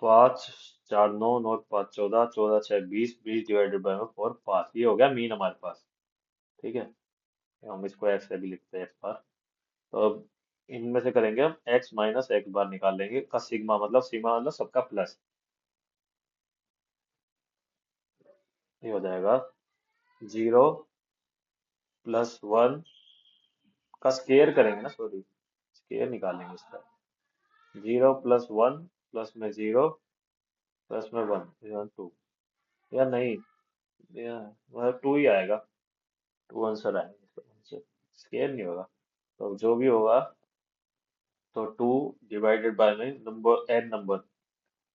5 4 9 9 5 14 14 6 20 20 डिवाइडेड बाय 4 5, ये हो गया मीन हमारे पास, ठीक है। हम इसको एक्स से भी लिखते हैं एक्स बार। तो अब इनमें से करेंगे हम एक्स माइनस एक्स बार निकाल लेंगे का सिग्मा मतलब सबका प्लस। ये हो जाएगा 0 + 1 का स्केयर करेंगे ना, सॉरी स्केयर निकालेंगे इसका। 0 + 1 प्लस में 0 प्लस में 1 2, या नहीं, या मतलब 2 ही आएगा, 2 आंसर आएगा इसका आंसर, स्केयर नहीं होगा। तो जो भी होगा, तो 2 डिवाइडेड बाय में नंबर एन नंबर,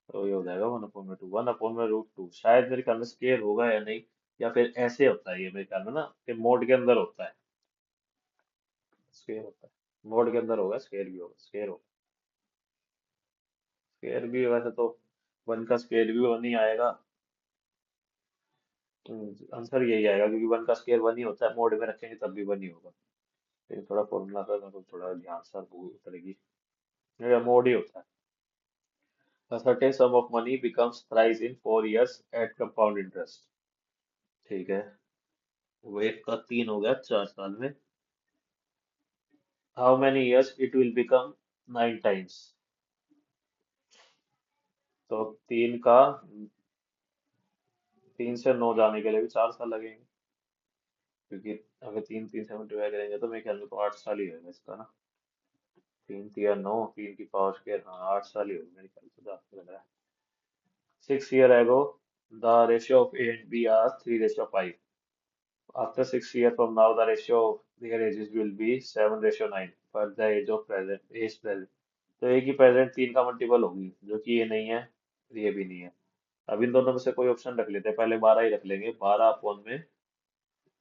तो ये हो जाएगा 1/2 1/√2। शायद मेरे ख्याल में स्केयर होगा या नहीं, या फिर ऐसे होता है ये मेरे ख्याल में ना, कि मोड के अंदर होता है, स्केयर होता है मोड के अंदर होगा, स्केयर भी होगा, स्केयर होगा। स्केयर भी वैसे तो 1 का स्केयर भी 1 ही आएगा। आंसर यही आएगा, क्योंकि 1 का स्केयर 1 ही होता है, मोड में रखेंगे तब भी 1 ही होगा। लेकिन थोड़ा फॉर्मूला था तो थोड़ा ध्यान से भूल उतरेगी, मेरा मोड ही होता है। A certain sum of money becomes thrice in 4 years at compound interest। ठीक है, वो एक का 3 हो गया 4 साल में। How many years it will become 9 times। तो 3 से 9 जाने के लिए भी 4 साल लगेंगे, क्योंकि अगर 3 3 से करेंगे तो मेरे ख्याल में तो 8 साल ही होगा इसका ना। 3 3 9, 3 की पावर स्क्वायर, हाँ 8 साल ही होगा मेरे ख्याल से, जहाँ तक लग रहा है। 6 year ago, the ratio of A and B are 3:5. After 6 years from now, the ratio of their ages will be 7:9. For the age present. तो एक ही प्रेजेंट 3 का मल्टीपल होगी, जो कि ये नहीं है और ये भी नहीं है। अब इन दोनों में से कोई ऑप्शन रख लेते हैं, पहले 12 ही रख लेंगे। 12 में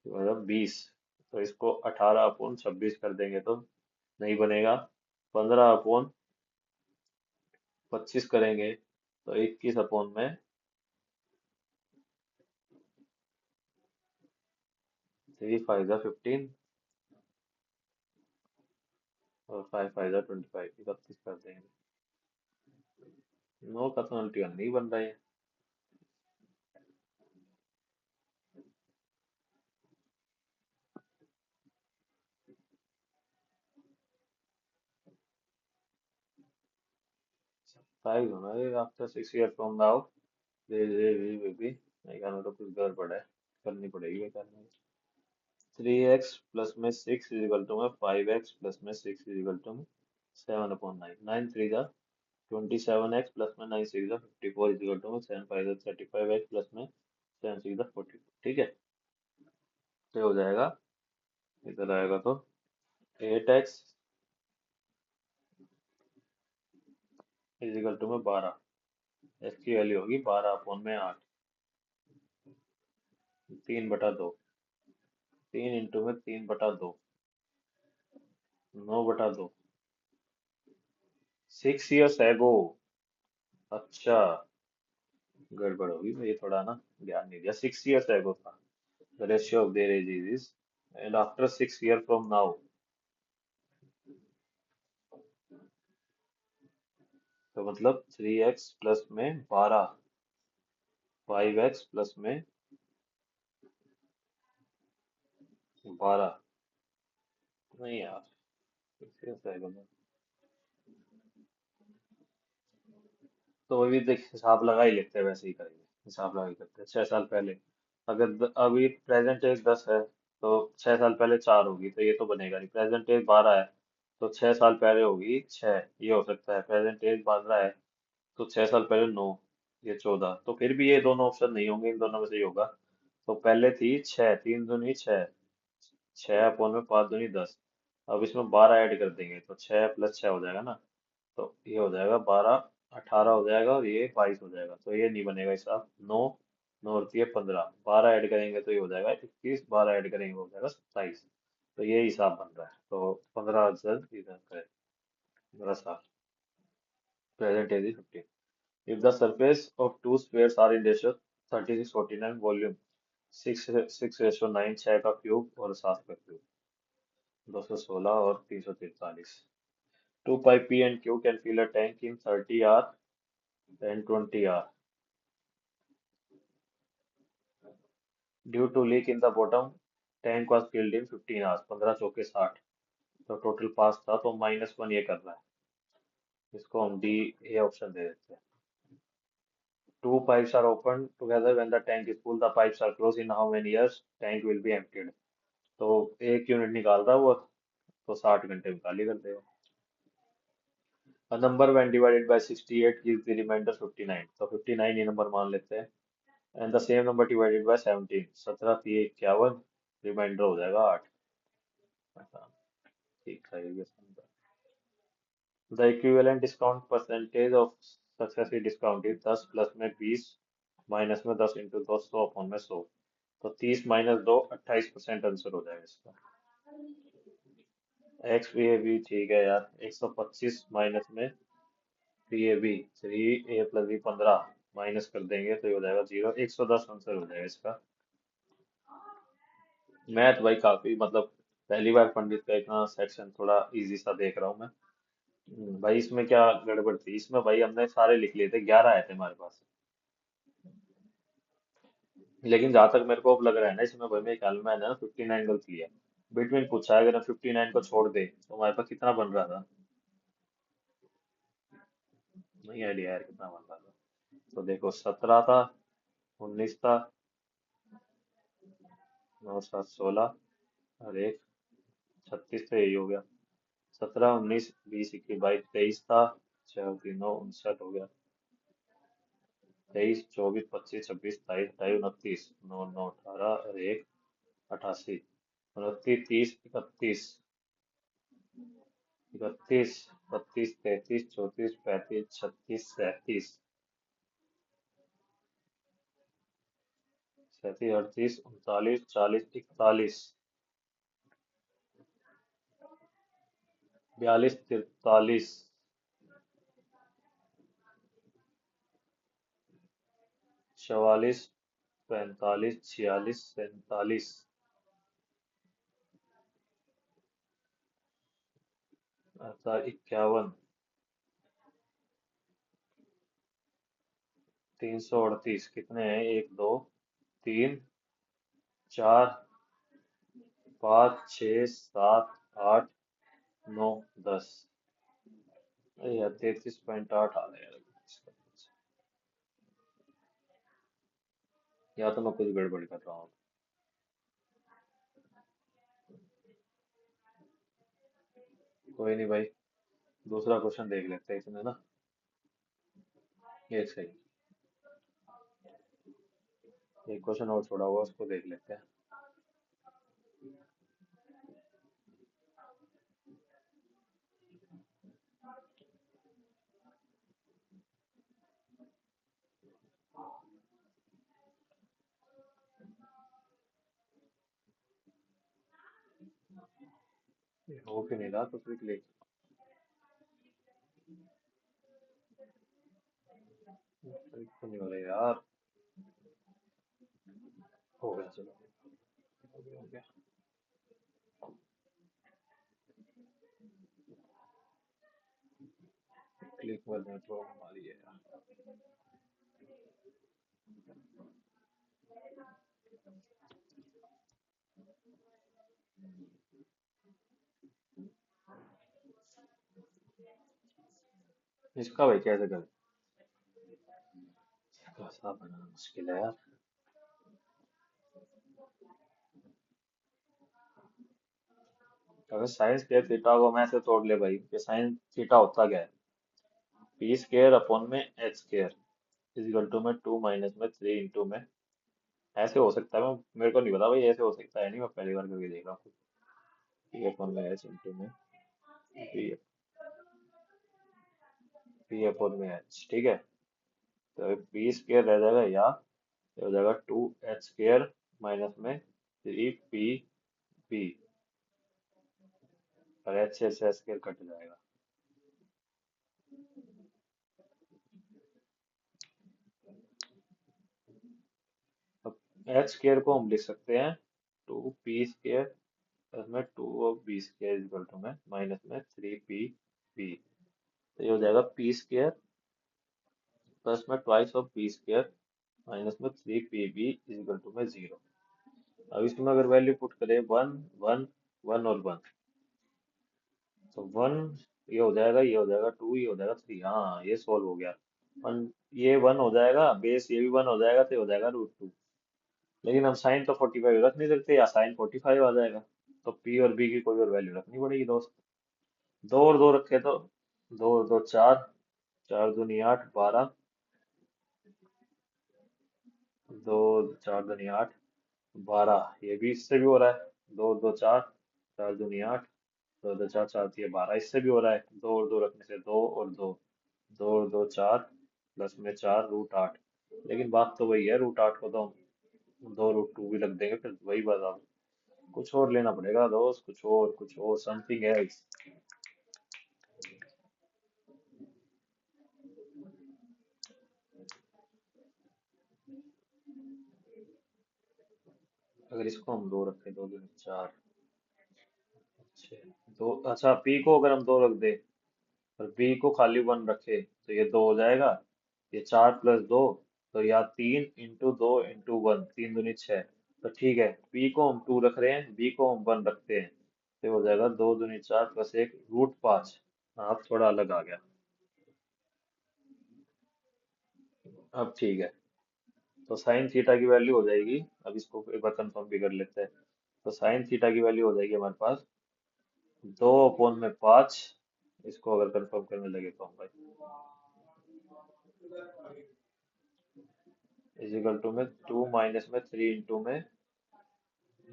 मतलब 20, तो इसको 18/26 कर देंगे तो नहीं बनेगा। 15/25 करेंगे तो 21 3 5 15 और 5 5 25, 31 कर देंगे। 9 का तो अल्टीवन नहीं बन रहा है। 5 होना है। After 6 year from now baby, नहीं करना तो कुछ गड़बड़ है, करनी पड़ेगी ये करनी। 3x + 6 = 5x + 6 = 7/9। 9 3 जा 27, x + 9 6 जा 54 = 7 5 35, x + 7 6 42। ठीक है, तो ये हो जाएगा। इधर आएगा तो 8x = 12। x की वैल्यू होगी 12/8, 3/2। 3 × 9/2। 6 years ago। अच्छा, गड़बड़ होगी, मैं ये थोड़ा ना ध्यान नहीं दिया। 6 years ago था। The ratio of their ages is, and after 6 year from now। तो मतलब 3x प्लस में 12, 5x प्लस में 12। नहीं यार, 6 years ago में तो वही देख, हिसाब लगा ही लेते हैं, वैसे ही करेंगे। हिसाब लगा ही करते हैं 6 साल पहले। अगर अभी प्रेजेंट एज 10 है, तो 6 साल पहले 4 होगी, तो ये तो बनेगा नहीं। प्रेजेंट एज 12 है, तो 6 साल पहले होगी 6, ये हो सकता है। प्रेजेंट एज 12 है, तो 6 साल पहले 9, ये 14। तो फिर भी ये दोनों ऑप्शन नहीं होंगे, इन दोनों में से ही होगा। तो पहले थी 6, 3 दूनी 6, 6/5 दूनी 10। अब इसमें 12 ऐड कर देंगे तो 6 + 6 हो जाएगा ना। तो ये हो जाएगा 12, 18 हो जाएगा, और ये 22 हो जाएगा। तो ये नहीं बनेगा हिसाब। 9 9 और 15, 12 ऐड करेंगे तो ये हो जाएगा 21, 12 ऐड करेंगे हो जाएगा 27। तो ये हिसाब बन रहा है। तो 15 जल्द इधर करें, 15 साल। Present age 15। If the surface of two spheres are in ratio 36 49, volume 6:9, 6 का क्यूब और 7 का क्यूब, 216 और 343। 2 pi p and q can fill a tank in 30 hour and 20 hour. Due to leak in the bottom, tank was filled in 15 hours। 15 चौके 60, तो total पास था, तो -1 ये कर रहा है। इसको हम डी, ए ऑप्शन दे देते हैं। Two pipes are opened together when the tank is full. The pipes are closed in how many years tank will be emptied? तो 1 यूनिट निकाल रहा है वो, तो 60 घंटे में खाली कर देगा। A number when divided by 68 gives the remainder 59। तो 59 ये नंबर मान लेते हैं। And the same number divided by 17, 17 3 51, reminder हो जाएगा 8। ठीक है ये। The equivalent discount percentage of successive discount is 10 plus में 20 माइनस में 10 इंटू 200 अपॉन में 100। तो 30 - 2 28% आंसर हो जाएगा इसका। एक्स बी ए बी ठीक है यार। 125 माइनस में 3ab, 3a + b 15 माइनस कर देंगे तो ये हो जाएगा 0। 110 आंसर हो जाएगा इसका। मैथ भाई काफी मतलब, पहली बार पंडित का इतना सेक्शन थोड़ा इजी सा देख रहा हूँ मैं। भाई इसमें क्या गड़बड़ थी, इसमें भाई हमने सारे लिख लिए थे, 11 आए थे हमारे पास। लेकिन जहां तक मेरे को अब लग रहा है ना, इसमें भाई मेरे ख्याल में मैंने ना 59 गलती है। बिटवीन पूछा है, अगर हम 59 को छोड़ दे तो हमारे पास कितना बन रहा था। नहीं आइडिया यार कितना बन रहा था। तो देखो 17 था, 19 था, 9 7 16 और एक 36, तो यही हो गया। 17 19 20 21 22 23 था, 6 3 9 59 हो गया। 23 24 25 26 27 28 29, 9 9 18 और एक 88, 29 30 31 31 32 33 34 35 36 37 37 38 39 40 41 42 43 44 45 46 47 51 338, कितने हैं? 1 2 3 4 5 6 7 8 9 10। अरे यार 33.8 आ रहा है यार। या तो मैं कुछ गड़बड़ कर रहा हूँ। कोई नहीं भाई, दूसरा क्वेश्चन देख लेते हैं इसमें ना। एक सही, एक क्वेश्चन और छोड़ा हुआ, उसको देख लेते हैं। ये हो क्यों नहीं रहा तो क्विकली? क्लिक नहीं हो रहा यार। हो गया, चलो हो गया हो गया। क्लिक करने में प्रॉब्लम आ रही है यार। इसका भाई कैसे करें? कैसा बनाना मुश्किल है यार। अगर साइंस के थीटा को मैं ऐसे तोड़ ले भाई कि साइन थीटा होता क्या है? पी स्केयर अपॉन में एच स्केयर इजिकल टू में 2 माइनस में 3 इंटू में। ऐसे हो सकता है, मैं मेरे को नहीं पता भाई, ऐसे हो सकता है नहीं, मैं पहली बार करके देख रहा हूँ। पी अपॉन में एच इंटू में पी, पी अपॉन में एच, ठीक है। तो पी स्केयर रह जाएगा, या ये हो जाएगा 2 एच स्केयर माइनस में 3 पी पी, और एच से एच स्केयर कट जाएगा। अब एच स्केयर को हम लिख सकते हैं 2 पी स्केयर प्लस में 2 बी स्केयर इक्वल टू में माइनस में 3 पी बी। तो ये हो जाएगा पी स्केयर प्लस में twice of B square minus में 3 पी बी इक्वल टू में 0। अब इसमें अगर वैल्यू पुट करें 1 1 1 और 1, तो 1 ये हो जाएगा, ये हो जाएगा 2, ये हो जाएगा 3। हाँ ये सोल्व हो गया। 1 ये 1 हो जाएगा, बेस ये भी 1 हो जाएगा, तो ये हो जाएगा √2। लेकिन हम साइन तो 45 रख नहीं सकते, या साइन 45 आ जाएगा। तो पी और बी की कोई और वैल्यू रखनी पड़ेगी दोस्त। 2 और 2 रखे तो 2 और 2 4, 4 दूनी 8 12, 2 4 दूनी 8 12, ये भी इससे भी हो रहा है। 2 और 2 4, 4 दूनी 8, 2 2 4 4 दिए 12, इससे भी हो रहा है। 2 और 2 रखने से 2 और 2, 2 और 2 4 प्लस में 4 √8। लेकिन बात तो वही है, √8 को तो हम 2 √2 भी रख देंगे, फिर वही बात आ। कुछ और लेना पड़ेगा दोस्त, कुछ और समथिंग एल्स। अगर इसको हम 2 रखें, 2 दूनी 4, छः, दो, अच्छा पी को अगर हम 2 रख दे और बी को खाली 1 रखे, तो ये 2 हो जाएगा। ये 4 + 2, तो या 3 × 2 × 1, 3 दूनी 6। तो ठीक है, पी को हम 2 रख रहे हैं, बी को हम 1 रखते हैं, तो ये हो जाएगा 2 दूनी 4 प्लस 1 √5। हाँ थोड़ा अलग आ गया। अब ठीक है। तो साइन थीटा की वैल्यू हो जाएगी, अब इसको एक बार कंफर्म भी कर लेते हैं। तो साइन थीटा की वैल्यू हो जाएगी हमारे पास 2/5। इसको अगर कंफर्म करने लगे तो हम भाई इजिकल टू में 2 - में 3 इंटू में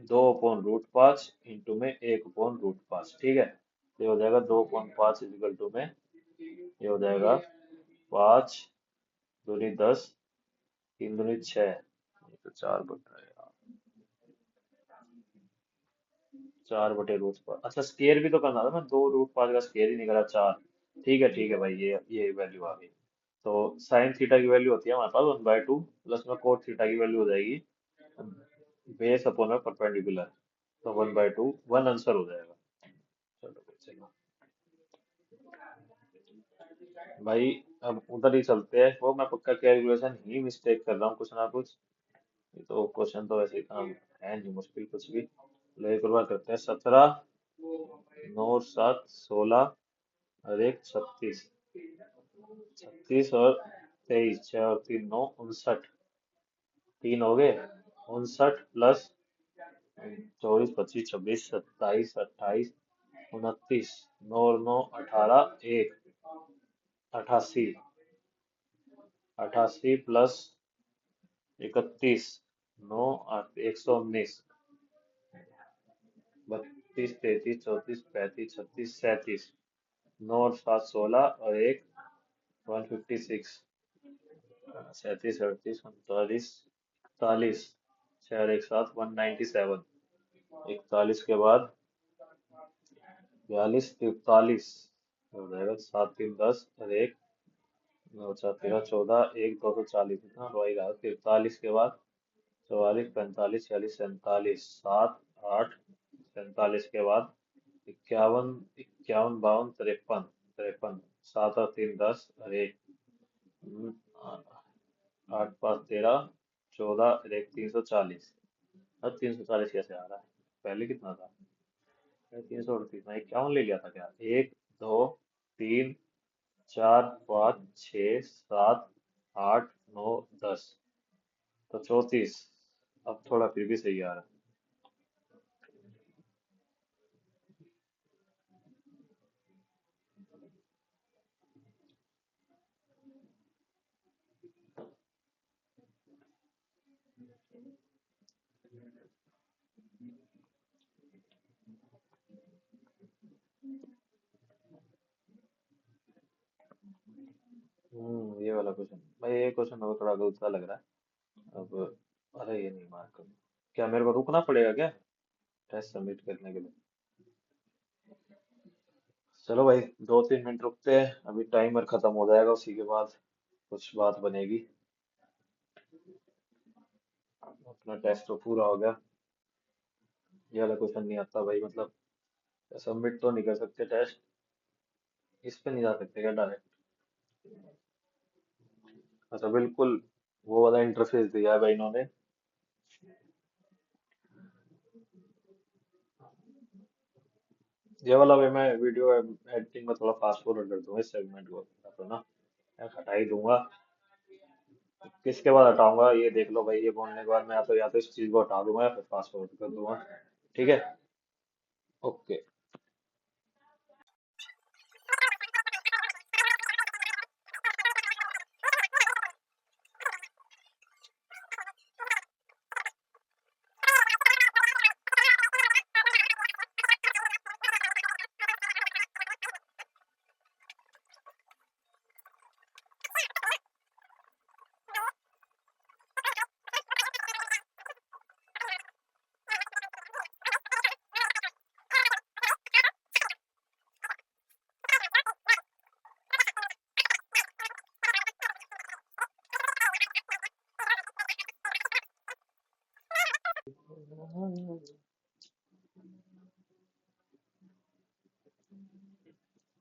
2/√5 इंटू में 1/√5। ठीक है, ये हो जाएगा 2/5 इजिकल टू में, ये हो जाएगा 5 दूनी 10, 3 दूनी 6, तो 4 बटा, 4/√5। अच्छा स्केयर भी तो करना था, मैं 2√5 का स्केयर ही नहीं करा, 4। ठीक है भाई, ये वैल्यू आ गई। तो साइन थीटा की वैल्यू होती है हमारे पास 1/2, प्लस में कोट थीटा की वैल्यू हो जाएगी बेस अपॉन में परपेंडिकुलर। तो 1/2 वन आंसर हो जाएगा। चलो भाई, चलो भाई, अब उधर ही चलते हैं। वो मैं पक्का कैलकुलेशन ही मिस्टेक कर रहा हूँ कुछ ना कुछ। ये तो क्वेश्चन तो वैसे इतना है नहीं मुश्किल कुछ भी। चलो एक और बार करते हैं। 17, 9 और 7 16 और 1 36। 36 और 23, 6 और 3 9 59। 3 हो गए। 59 प्लस 24 25 26 27 28 29। 9 और 9 18, 88 प्लस 31, 119, 32 33 34 35 36 9 और 7 16 और 156। 37 38 39 41, 6 और 1 7 41 के बाद 42 43 हो जाएगा। 7 3 10 और 1 9 4 13 14, 1 240, इतना रह रहा। 43 के बाद 44 45 46 47, 7 8 47 के बाद 51 51 52 53 53। 7 और 3 10 और 1 8 5 13 14 और 1 340। अब 340 कैसे आ रहा है? पहले कितना था? 338। मैं 51 ले लिया था क्या? 1 2 3 4 5 6 7 8 9 10, तो 34। अब थोड़ा फिर भी सही आ रहा है। ये वाला क्वेश्चन भाई, ये क्वेश्चन मेरे को थोड़ा गलत सा लग रहा है अब। अरे ये नहीं मार्क, क्या मेरे को रुकना पड़ेगा क्या टेस्ट सबमिट करने के लिए? चलो भाई, 2 3 मिनट रुकते हैं, अभी टाइमर खत्म हो जाएगा, उसी के बाद कुछ बात बनेगी। अपना टेस्ट तो पूरा हो गया। ये वाला क्वेश्चन नहीं आता भाई, मतलब सबमिट तो नहीं कर सकते टेस्ट, इस पे नहीं जा सकते क्या डायरेक्ट? अच्छा बिल्कुल, वो वाला इंटरफेस दिया है भाई इन्होंने। ये वाला भी मैं वीडियो एडिटिंग में थोड़ा फास्ट फॉरवर्ड कर दूंगा इस सेगमेंट को, तो ना मैं हटा ही दूंगा। किसके बाद हटाऊंगा ये देख लो भाई, ये बोलने के बाद मैं या तो इस चीज को हटा दूंगा या फिर फास्ट फॉरवर्ड कर दूंगा। ठीक है। ओके।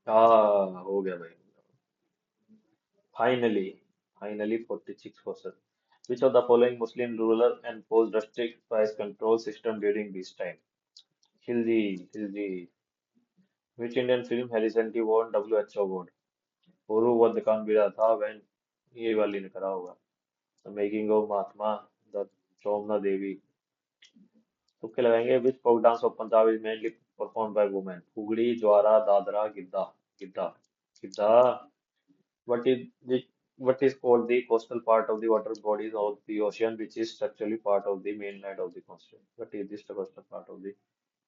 हाँ हो गया भाई, finally. Finally 46%। Which of the following Muslim ruler enforced a strict price control system during this time? Khilji, Khilji. Which Indian film has recently won WHO award? Uru what the count भी रहा था when, ये वाली ने करा होगा। The making of Mahatma, the Somna Devi. तुक्के लगाएंगे। Which folk dance of Punjab is mainly perform by women? Fugdi, Jawara, Dadra, Giddha. Giddha. Giddha. What is the what is called the coastal part of the water bodies of the ocean, which is structurally part of the mainland of the coastal? What is this coastal part of the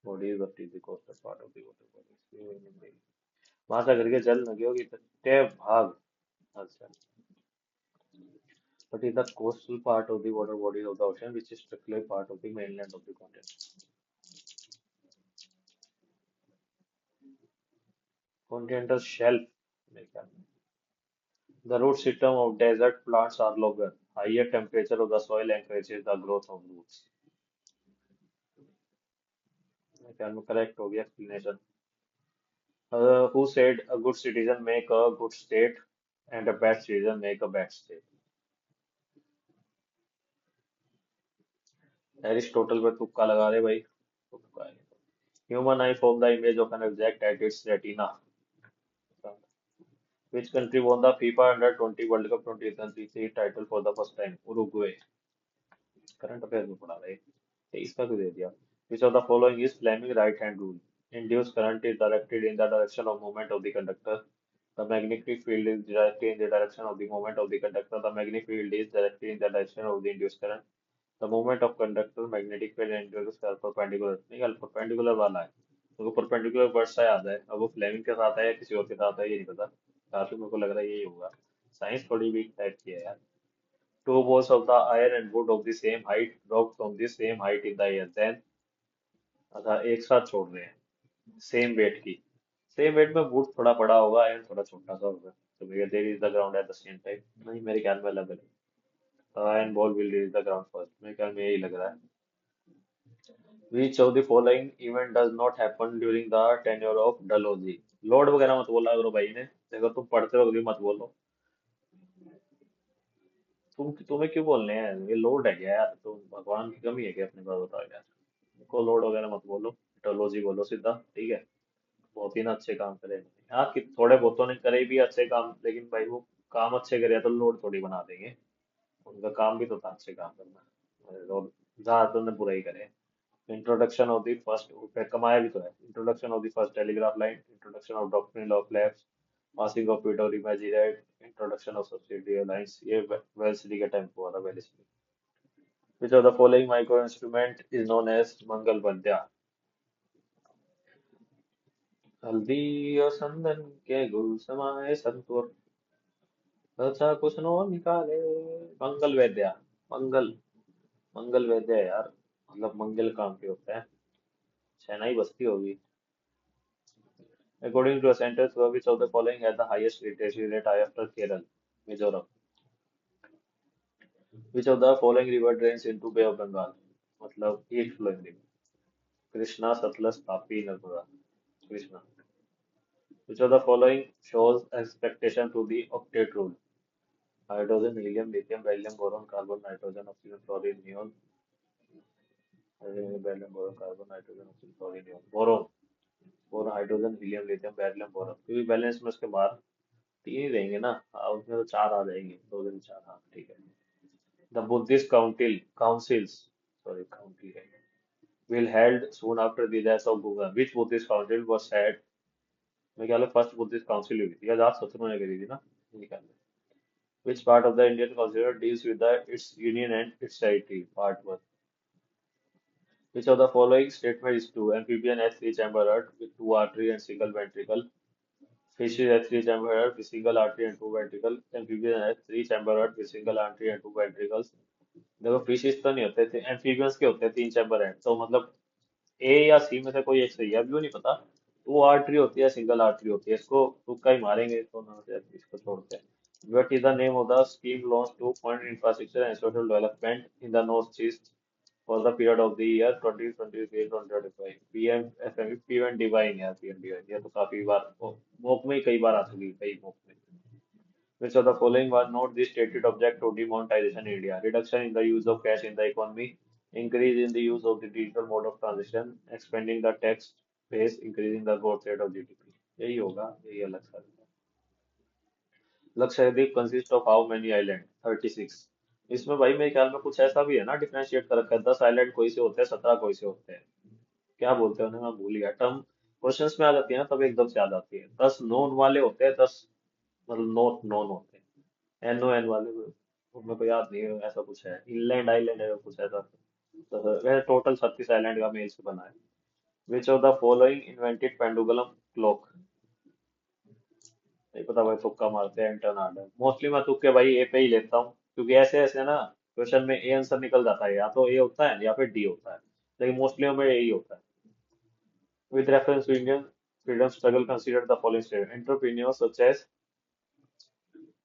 body? What is the coastal part of the water bodies? महासागर के जल नदियों की तटीय भाग। अच्छा। What is the coastal part of the water bodies of the ocean, which is structurally part of the mainland of the continent? Continental shelf. मेरे ख्याल में। The root system of desert plants are longer. Higher temperature of the soil encourages the growth of roots. मेरे ख्याल में correct हो गया explanation. Who said a good citizen make a good state and a bad citizen make a bad state? Aristotle पे तुक्का लगा रहे भाई, तुक्का है। Human eye form the image of an object at its retina. Which country won the FIFA Under 20 World Cup 2023 title for the first time? Uruguay. Current affair में पढ़ा रहे, इसका क्यों दे दिया? Which of the following is Fleming right hand rule? Induced current is directed in the direction of movement of the conductor. The magnetic field is directed in the direction of the movement of the conductor. The magnetic field is directed in the direction of the induced current. The movement of conductor magnetic field and induced current perpendicular. नहीं, perpendicular वाला है, तो वो perpendicular word सा याद है, अब वो फ्लेमिंग के साथ है या किसी और के साथ है ये नहीं पता। काफी मेरे को लग रहा है यही होगा। साइंस थोड़ी वीक टाइप की है यार। Two balls of the iron and wood of the same height dropped from the same height in the air. Then अच्छा एक साथ छोड़ रहे हैं सेम वेट की। सेम वेट में वुड थोड़ा बड़ा होगा, आयरन थोड़ा छोटा सा होगा, तो भैया there is the ground at the same time. नहीं, मेरे ख्याल में अलग अलग। Iron ball will reach the ground first, मेरे ख्याल में यही लग रहा है। Which of the following event does not happen during the tenure of Dalhousie? Lord वगैरह मत बोला करो भाई ने, देखो तुम पढ़ते हो भी मत बोलो। तुम्हें क्यों बोलने हैं, ये लोड है क्या यार, तुम भगवान की कमी है क्या अपने पास, बताओ यार। को लोड वगैरह मत बोलो, टोलॉजी बोलो सीधा, ठीक है। बहुत ही ना अच्छे काम करे इन्होंने। हाँ कि थोड़े बहुतों ने करे भी अच्छे काम, लेकिन भाई वो काम अच्छे करे तो लोड थोड़ी बना देंगे। उनका काम भी तो था अच्छे काम करना, और ज्यादातर ने बुरा ही करे। इंट्रोडक्शन ऑफ द फर्स्ट, कमाया भी तो है। Introduction of the first telegraph line, introduction of doctrine of lapse, passing of Peter इमेजिनेट, इंट्रोडक्शन ऑफ सब्सिडी लाइंस। ये वेल्सली के टाइम पे हुआ था Wellesley. Which of the following micro instrument is known as Mangal Vadya? हल्दी और संदन के गुल समाए संतूर, अच्छा कुछ नो निकाले। मंगल वैद्या। मंगल। मंगल वैद्या है यार, मतलब मंगल काम के होता है। शहनाई बजती होगी। According to a census, which of the following has the highest literacy rate after Kerala? Mizoram. Which of the following river drains into Bay of Bengal? मतलब east flowing river. Krishna, Satluj, Tapi, Narmada. Krishna. Which of the following shows expectation to the octet rule? Hydrogen, helium, lithium, beryllium, boron, carbon, nitrogen, oxygen, fluorine, neon. Hydrogen, beryllium, boron, carbon, nitrogen, oxygen, fluorine, neon. Boron। Boron, hydrogen, helium, lithium, beryllium, boron, क्योंकि balance में उसके बाहर तीन ही रहेंगे ना। हाँ, उसमें तो चार आ जाएंगे, दो दिन चार, हाँ ठीक है। The Buddhist councils, sorry council will held soon after the death of Buddha. Which Buddhist council was said? मेरे ख्याल में फर्स्ट बुद्धिस्ट काउंसिल हुई थी, आजाद शत्रु ने करी थी ना, मेरे ख्याल में। Which part of the Indian constitution deals with the its union and its territory? Part one. Which of the following statement is true? Amphibian has three chamber heart with two artery and single ventricle. Fish has three chamber heart with single artery and two ventricle. Amphibian has three chamber heart with single artery and two ventricles. देखो fishes तो नहीं होते थे, amphibians के होते हैं तीन chamber head, तो मतलब ए या सी में से कोई एक सही है, अब नहीं पता। टू आर्टरी होती है, सिंगल आर्टरी होती है, इसको तुक्का ही मारेंगे तो ना से इसको छोड़ते हैं। What is the name of the scheme launched to fund infrastructure and social development in the northeast for the period of the year 2023-2025? PM FM, PM divine है, पीएम डिवाइन, ये तो काफी बार मोक में ही कई बार आ चुकी है, कई मोक में। Which of the following was not the stated object of demonetization in India? Reduction in the use of cash in the economy, increase in the use of the digital mode of transaction, expanding the tax base, increasing the growth rate of GDP. यही होगा, यही अलग सा। Lakshadweep consists of how many islands? 36. इसमें भाई मेरे ख्याल में कुछ ऐसा भी है ना, डिफरेंशिएट कर रखा है, 10 आइलैंड कोई से होते हैं, 17 कोई से होते हैं। क्या बोलते हैं उन्हें, मैं भूल गया टर्म। क्वेश्चंस में आ जाती है ना तब एकदम से याद आती है। 10 नॉन वाले होते हैं, 10 मतलब नॉट नॉन होते हैं, एन ओ एन वाले मेरे को याद नहीं है, ऐसा कुछ है, इनलैंड आइलैंड है कुछ ऐसा। तो वह टोटल 36 आइलैंड का मेल से बना है। Which of the following invented pendulum clock. नहीं पता भाई, तुक्का मारते हैं, इंटर्न आर्डर मोस्टली मैं तुक्के भाई ए पे ही लेता हूँ, क्योंकि ऐसे ऐसे ना क्वेश्चन में ए आंसर निकल जाता है, या तो ए होता है या फिर डी होता है, लेकिन मोस्टली हमें ए ही होता है। With reference to Indian freedom struggle, consider the following statement. Entrepreneurs such as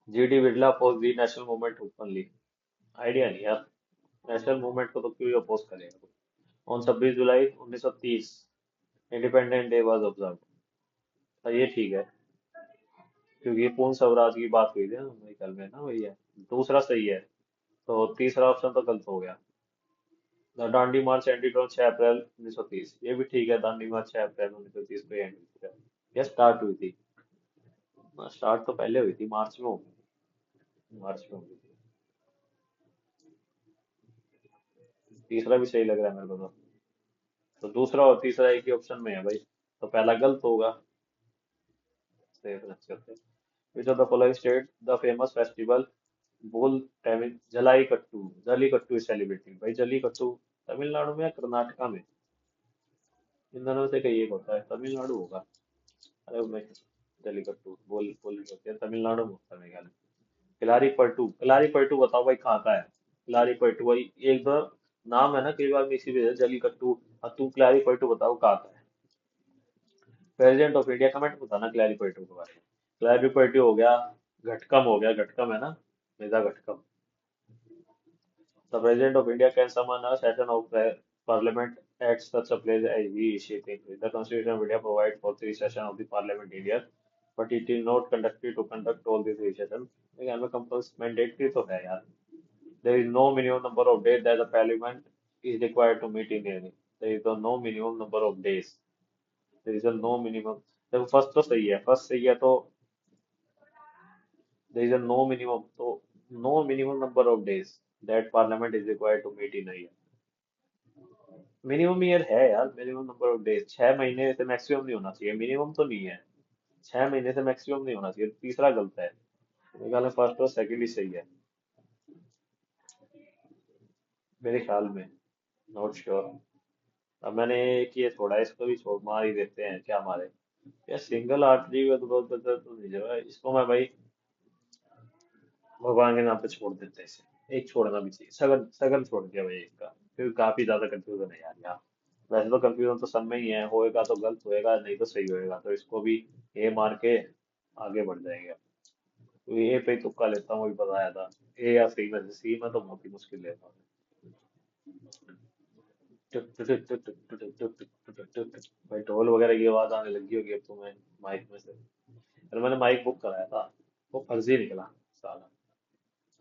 G.D. Birla opposed the national movement openly. Idea नहीं यार, नेशनल मूवमेंट को तो क्यों अपोज करेगा। On 26 July 1930 independent day was observe. ये ठीक है, क्योंकि ये पूर्ण स्वराज की बात हुई थी ना मेरे ख्याल में ना भैया। दूसरा सही है, तो तीसरा ऑप्शन तो गलत हो गया। The Dandi March ended on 6 अप्रैल 1930, ये भी ठीक है, दांडी मार्च 6 अप्रैल 1930 को एंड हुई थी। ये स्टार्ट हुई थी, स्टार्ट तो पहले हुई थी, मार्च में हुई थी, मार्च में हुई थी। तीसरा भी सही लग रहा है मेरे को तो दूसरा और तीसरा एक ही ऑप्शन में है भाई, तो पहला गलत होगा। सेफ रख सकते हैं। विच of the following state the famous festival bull timing जलाई कट्टू, जली कट्टू इज सेलिब्रेटिंग। भाई जली कट्टू तमिलनाडु में या कर्नाटका में, इन दोनों में से कहीं एक होता है, तमिलनाडु होगा। अरे मैं, जली कट्टू बोल बोल होते हैं तमिलनाडु में होता है मेरे ख्याल में। खिलाड़ी पट्टू, खिलाड़ी पट्टू बताओ भाई कहाँ का है। खिलाड़ी पट्टू भाई, एक दो नाम है ना कई बार मिक्स भी है, जली कट्टू। अब तू खिलाड़ी पट्टू बताओ कहाँ का है। प्रेसिडेंट ऑफ इंडिया, कमेंट बताना क्लैरी पॉलिटी के बारे में। क्लैरी पॉलिटी हो गया, घटकम हो गया, घटकम है ना, मेधा घटकम। The president of India can summon a session of parliament at such a place as he is sitting. The Constitution of India provides for three sessions of the parliament in year, but it is not conducted to conduct all the three sessions. लेकिन हमें compels mandatory तो है यार। There is no minimum number of days that the parliament is required to meet in a year. There is no minimum number of days. There is a no minimum। देखो first तो सही है, first सही है तो there is a no minimum, so no minimum number of days that parliament is required to meet in a year. Minimum year है यार, minimum number of days 6 महीने से मैक्सिमम नहीं होना चाहिए, मिनिमम तो नहीं है। 6 महीने से मैक्सिमम नहीं होना चाहिए, तीसरा गलत है। मेरे ख्याल में फर्स्ट और सेकंड ही सही है, मेरे ख्याल में। Not sure. अब मैंने एक ये छोड़ा है, इसको भी छोड़ मार ही देते हैं, क्या मारे। यार सिंगल आर्टरी में तो बहुत बेहतर तो नहीं जरा, इसको मैं भाई भगवान के नाम पे छोड़ देते हैं इसे, एक छोड़ना भी चाहिए, सगन सगन छोड़ दिया भाई इसका, क्योंकि काफी ज्यादा कंफ्यूजन है यार यहाँ। वैसे तो कंफ्यूजन तो सब में ही है, होएगा तो गलत होएगा, नहीं तो सही होएगा, तो इसको भी ए मार के आगे बढ़ जाएंगे। तो ए पे ही तुक्का लेता हूँ, वही बताया था। ए या सी में से, सी में तो बहुत ही मुश्किल लेता हूँ। टुक टुक टुक टुक टुक टुक टुक टुक टुक टुक टुक। भाई ढोल वगैरह की आवाज आने लगी होगी अब तो, मैं माइक में से, अरे मैंने माइक बुक कराया था, वो फर्जी निकला साला,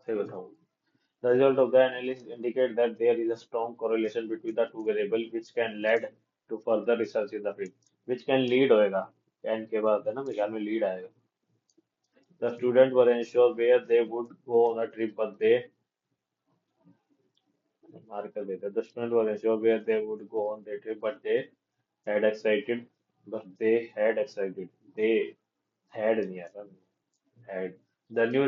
सही बताऊँ। The result of the analysis indicate that there is a strong correlation between the two variables, which can lead to further research in the field. Which can lead होएगा, can के बाद है ना, मेरे ख्याल में lead आएगा। The students were unsure where they would go on a trip, but they mark कर देते हैं। The students were unsure where they would go on their trip, but they had excited, they had नहीं आया, had. The new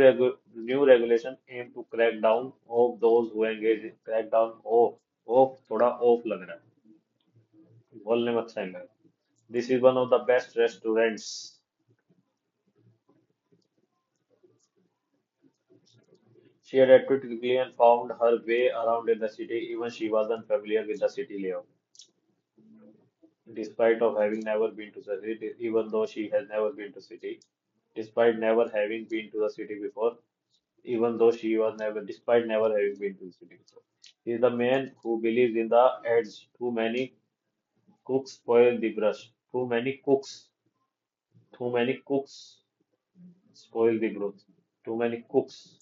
regulation aim to crack down of those who engage in crack down of थोड़ा off लग रहा है, बोलने में अच्छा नहीं लगा। This is one of the best restaurants. She adapted quickly and found her way around in the city, even she wasn't familiar with the city layout. Despite of having never been to the city, even though she has never been to city, despite never having been to the city before, even though she was never, despite never having been to the city before. He is the man who believes in the adage, too many cooks spoil the brush. Too many cooks spoil the broth. Too many cooks.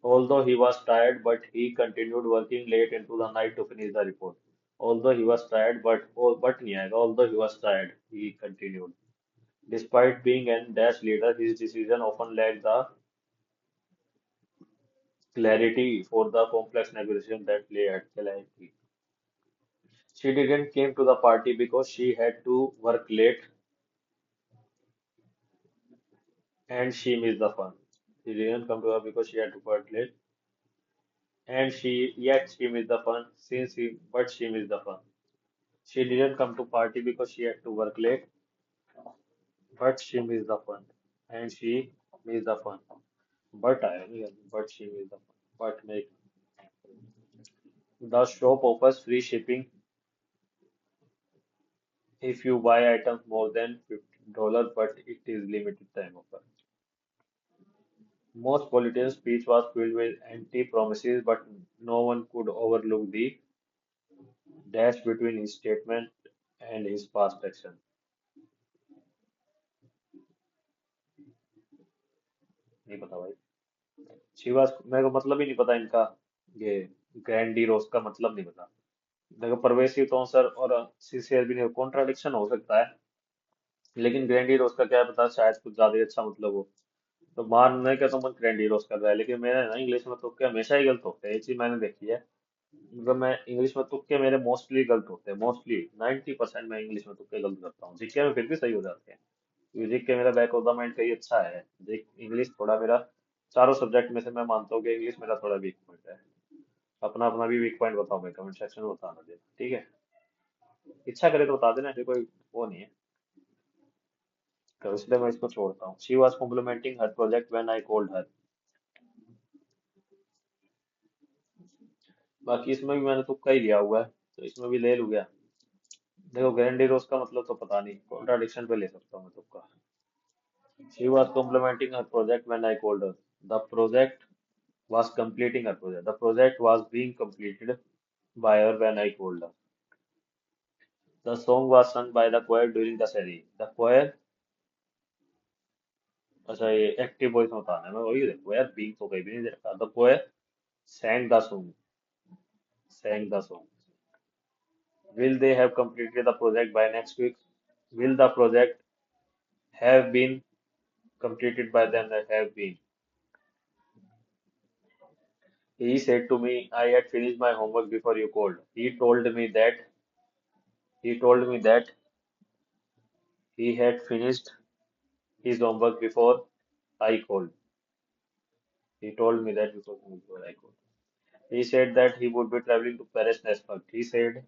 Although he was tired, but he continued working late into the night to finish the report. Although he was tired, but नहीं आएगा. Although he was tired, he continued. Despite being an dash leader, his decision often lacked the Clarity for the complex negotiation that lay at Clarity. She didn't came to the party because she had to work late and she missed the fun. She didn't come to her because she had to work late and she missed the fun but she missed the fun. She didn't come to party because she had to work late but she missed the fun and she missed the fun. But she missed the fun. But make the shop offers free shipping if you buy items more than $50, but it is limited time offer. Most politicians' speech was filled with empty promises, but no one could overlook the dash between his statement and his past action. नहीं पता भाई। शिवास मेरे को मतलब ही नहीं पता इनका ये ग्रैंडी रोज का मतलब नहीं पता। देखो परवेसिव तो सर और सिंसियर भी नहीं, कॉन्ट्राडिक्शन हो सकता है, लेकिन ग्रैंडी रोज का क्या पता, शायद कुछ ज्यादा ही अच्छा मतलब हो। तो मारने का तो मन ग्रैंडी रोज कर रहा है, लेकिन मेरे ना इंग्लिश में तुक्के हमेशा ही गलत होते हैं, ये चीज मैंने देखी है। मतलब मैं इंग्लिश में तुक्के मेरे मोस्टली गलत होते हैं, मोस्टली 90% मैं इंग्लिश में तुक्के गलत करता हूँ, जीके में फिर भी सही हो जाते हैं। क्योंकि जीके मेरा बैक ऑफ द माइंड कहीं अच्छा है। इंग्लिश थोड़ा मेरा, चारों सब्जेक्ट में से मैं मानता हूँ कि इंग्लिश मेरा थोड़ा वीक पॉइंट है। अपना अपना भी वीक पॉइंट बताओ, मैं कमेंट सेक्शन में बताना दे, ठीक है? इच्छा करे तो बता देना, ऐसे कोई वो नहीं है। तो इसलिए मैं इसको छोड़ता हूँ। She was complimenting her project when I called her. बाकी इसमें भी मैंने तुक्का ही लिया हुआ है, तो इसमें भी ले लूँ क्या? देखो गारंटी रोज का मतलब तो पता नहीं, कॉन्ट्राडिक्शन पे ले सकता हूँ मैं तुक्का। She was complimenting her project when I called her. The project was completing her project. The project was being completed by her when I called her. The song was sung by the choir during the ceremony. The choir, अच्छा ये active voice में बताना है, मैं वही देखो यार, being तो कहीं भी नहीं देखा। The choir sang the song. Sang the song. Will they have completed the project by next week? Will the project have been completed by them that have been? He said to me, I had finished my homework before you called. He told me that he had finished his homework before I called. He told me that before I called. He said that he would be traveling to Paris next month. He said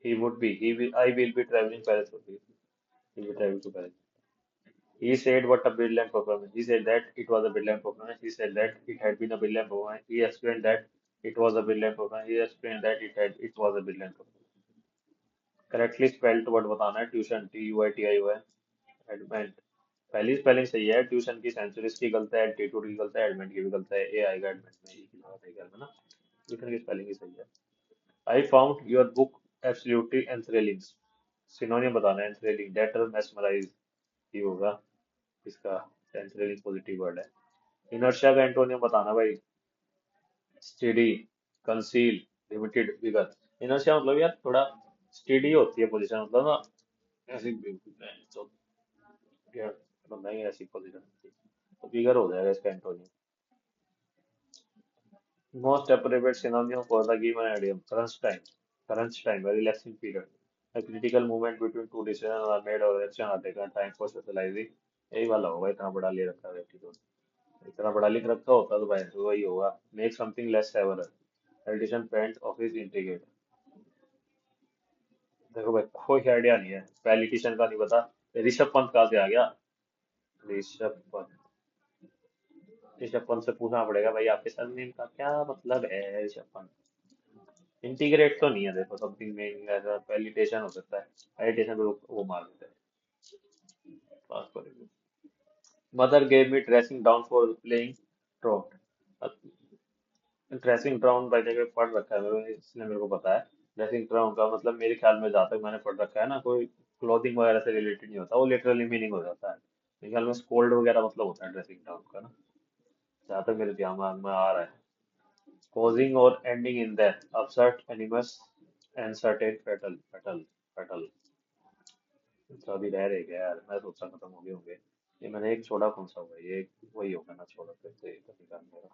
he would be. I will be traveling Paris with you. He will be traveling to Paris. He said what a brilliant performance. He said that it was a brilliant performance. He said that it had been a brilliant performance. He explained that it was a brilliant performance. He explained that it was a brilliant performance. Correctly spelled word बताना है, tuition TUITION adamant. पहली spelling सही है, tuition की centuries की गलत है, altitude की गलत है, एडमेंट की भी गलत है, ए आएगा एडमेंट में, ई की बात है घर में ना। ट्यूशन की स्पेलिंग ही सही है। I found your book absolutely enthralling. Synonym बताना है, एंथ्रिलिंग डेटर मेस्मराइज ही होगा इसका। एंथ्रिलिंग पॉजिटिव वर्ड है। इनर्शिया का एंटोनियम बताना भाई। स्टेडी, कंसील, लिमिटेड, विगत। इनर्शिया मतलब यार थोड़ा स्टेडी होती है पोजीशन, मतलब ना ऐसी तो यार, मतलब नहीं ऐसी पोजीशन होती, तो विगर हो जाएगा इसका antonym. Most appropriate synonym for the given idiom. Crunch time. Crunch time, a relaxing period. A critical moment between two decisions are made or action are taken. Time for socializing. यही वाला होगा, इतना बड़ा ले रखा है एटीट्यूड। इतना बड़ा लिख रखा होता तो भाई तो वही होगा। Make something less several. Addition pant office integrate. देखो भाई कोई आइडिया नहीं है, पॉलिटिशियन का नहीं पता। ऋषभ पंत कहाँ से आ गया? ऋषभ पंत। ऋषभ पंत से पूछना पड़ेगा भाई आपके सरनेम का क्या मतलब है, ऋषभ पंत। इंटीग्रेट तो नहीं है, देखो समथिंग में ऐसा पैलिटेशन हो सकता है, एडिटेशन पे वो मार देते हैं, पास करेंगे। Mother gave me dressing down for playing trout. Dressing down भाई जगह पढ़ रखा है मैंने, इसलिए मेरे को पता है। ड्रेसिंग डाउन का मतलब मेरे ख्याल में जहाँ तक मैंने पढ़ रखा है ना, कोई क्लोथिंग वगैरह से रिलेटेड नहीं होता, वो लिटरली मीनिंग हो जाता है। मेरे ख्याल में स्कोल्ड वगैरह मतलब होता है ड्रेसिंग डाउन का ना, जहाँ तक मेरे दिमाग में आ रहा है। causing or ending in death, absurd, animus, and certain fatal, fatal, fatal। तो अभी रह रहे क्या यार, मैं सोचा खत्म हो गए होंगे। ये मैंने एक छोड़ा, कौन सा हुआ ये? वही होगा ना, छोड़ा फिर तो ये तो निकाल मेरा।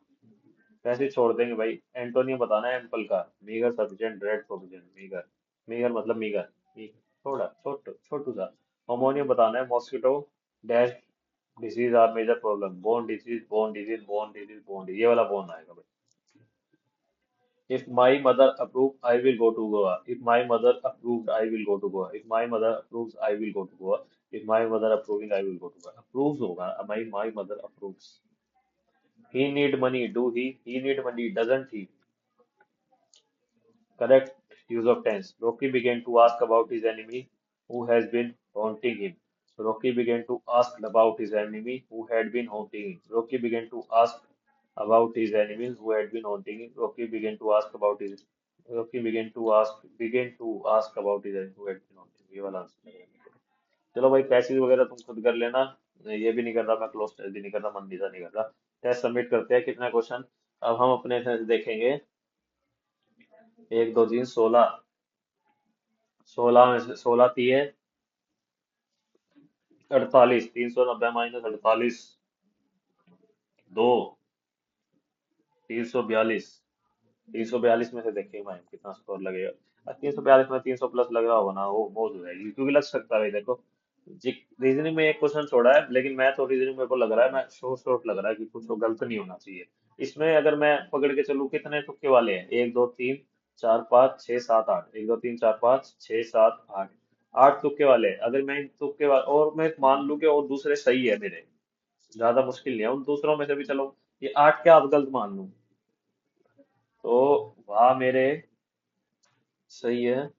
कैसे छोड़ देंगे भाई? एंटोनियम बताना है एम्पल का। Meagre, sufficient, red, sufficient, meagre. Meagre मतलब मीगर, थोड़ा छोटू छोटू सा। अमोनियम बताना है, mosquito dash disease are major problem, bone disease, bone disease, bone disease, bone disease, ये वाला बोन आएगा भाई। If my mother approves, I will go to Goa. If my mother approves, I will go to Goa. If my mother approves, I will go to Goa. If my mother approving, I will go to Goa. Approves होगा, my mother approves. He need money. Do he? He need money. Doesn't he? Correct use of tense. Rocky began to ask about his enemy who has been haunting him. Rocky began to ask about his enemy who had been haunting him. Rocky began to ask about his enemies who had been haunting him. Rocky began to ask about his enemy who had been haunting him. ये वाला answer है। चलो भाई, passage वगैरह तुम खुद कर लेना। ये भी नहीं कर रहा मैं, क्लोज टेस्ट भी नहीं कर रहा, मन भी नहीं कर रहा। टेस्ट सबमिट करते हैं, कितना क्वेश्चन। अब हम अपने से देखेंगे। एक दो तीन 16। 16 में से 16 तीय 48, 390 माइनस 48, 2, 342। 342 में से देखिए मैं कितना स्कोर लगेगा। 342 में 300 प्लस लग रहा होगा ना, वो बहुत हो जाएगी, क्योंकि लग सकता है देखो। जी, रीजनिंग में एक क्वेश्चन छोड़ा है, लेकिन मैं तो रीजनिंग मेरे को लग रहा है, मैं शॉर्ट शॉर्ट लग रहा है कि कुछ तो गलत नहीं होना चाहिए। इसमें अगर मैं पकड़ के चलूँ, कितने तुक्के वाले हैं? 1 2 3 4 5 6 7 8, 1 2 3 4 5 6 7 8, 8 तुक्के वाले हैं। अगर मैं इन तुक्के वाले और मैं मान लूं कि और दूसरे सही है मेरे, ज्यादा मुश्किल नहीं है उन दूसरों में से भी, चलो ये 8 के आप गलत मान लूं, तो वहां मेरे सही है।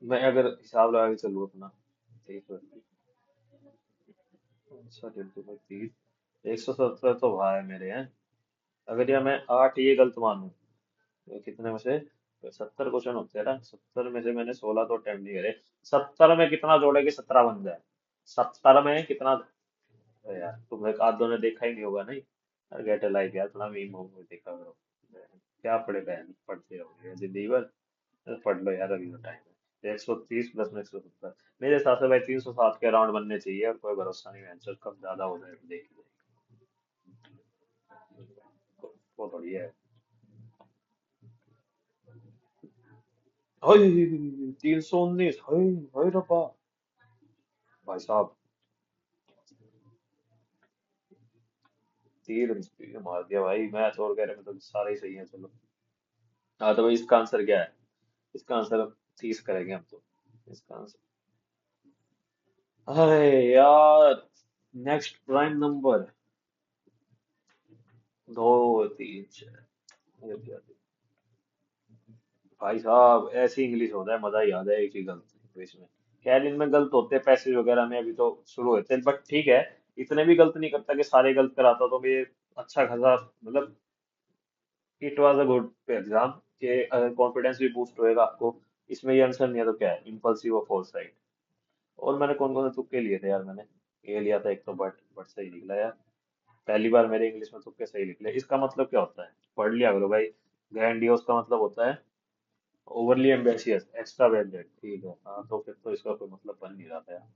मैं अगर हिसाब लगा के चलूँ अपना, 170 तो वहां है मेरे हैं। अगर या मैं 8 ये गलत मानूं, तो कितने में से? 70 क्वेश्चन होते हैं ना, 70 में से मैंने 16 तो अटेम्प्ट नहीं करे। 70 में कितना जोड़े कि 17 बन जाए? 70 में कितना? अरे यार तुम एक आध दो ने देखा ही नहीं होगा, नहीं यार, गेट अ लाइफ यार, थोड़ा मीम हो देखा करो। क्या पढ़े बहन, पढ़ते रहोगे जिंदगी भर? पढ़ लो यार, अभी तो टाइम है। 130 प्लस में 170, मेरे हिसाब से भाई 307 के अराउंड बनने चाहिए, और कोई भरोसा नहीं, आंसर कब ज्यादा हो जाए देख लो। वो थोड़ी है। हाय, 319, हाय, हाय रब्बा। भाई साहब, तीर तीर मार दिया भाई, मैथ और कह रहे में तो सारे ही सही है, चलो। हाँ तो भाई, इसका आंसर क्या है? इसका आंसर 30 करेंगे हम तो। इसका आंसर, अरे यार, नेक्स्ट प्राइम नंबर, 2 3 6। ये क्या? भाई साहब, ऐसी इंग्लिश होता है, मजा ही आ जाए एक ही गलत इंग्लिश में। खैर इनमें गलत होते हैं पैसेज वगैरह में, अभी तो शुरू होते हैं, बट ठीक है। इतने भी गलत नहीं करता कि सारे गलत कराता, तो भी अच्छा खासा, मतलब it was a good exam. के अगर कॉन्फिडेंस भी बूस्ट होएगा आपको। इसमें ये आंसर नहीं है तो क्या है? इम्पल्सिव और फोर साइड। और मैंने कौन कौन से तुक्के लिए थे यार? मैंने ये लिया था एक तो, बट सही निकला यार। पहली बार मेरे इंग्लिश में तुक्के सही निकले। इसका मतलब क्या होता है? पढ़ लिया करो भाई। ग्रैंडियोस का मतलब होता है ओवरली एम्बिशियस, एक्स्ट्रा वेल्डेड, ठीक है। हाँ तो फिर तो इसका कोई मतलब बन नहीं रहा था यार।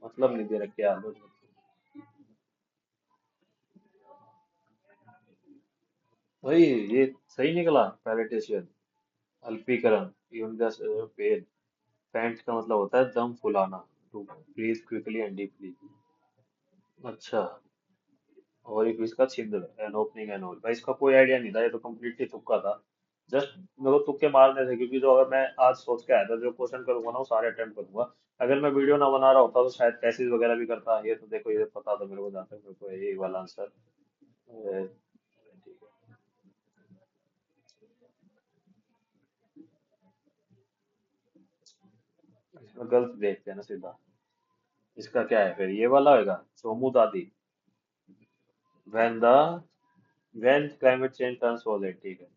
मतलब नहीं दे रखे यार लोग। भाई ये सही निकला, पैरेटिशियन, अल्पीकरण, यूनिदास पेन। पैंट का मतलब होता है दम फुलाना, to breathe quickly and deeply. अच्छा। और एक इसका छिद्र, एन ओपनिंग एन होल। भाई इसका कोई आइडिया नहीं था, ये तो कम्प्लीटली तुक्का था। जस्ट मेरे को तुक्के मारने थे, क्योंकि जो अगर मैं आज सोच के आया था, जो क्वेश्चन करूंगा ना वो सारे अटेम्प्ट करूंगा। अगर मैं वीडियो ना बना रहा होता तो शायद पैसेज वगैरह भी करता। ये तो देखो, ये पता था मेरे को, जहाँ तक मेरे को यही वाला आंसर। इसमें गलत देखते हैं ना सीधा। इसका क्या है फिर? ये वाला होगा, सोमू दादी। when the when climate change turns solid, ठीक है।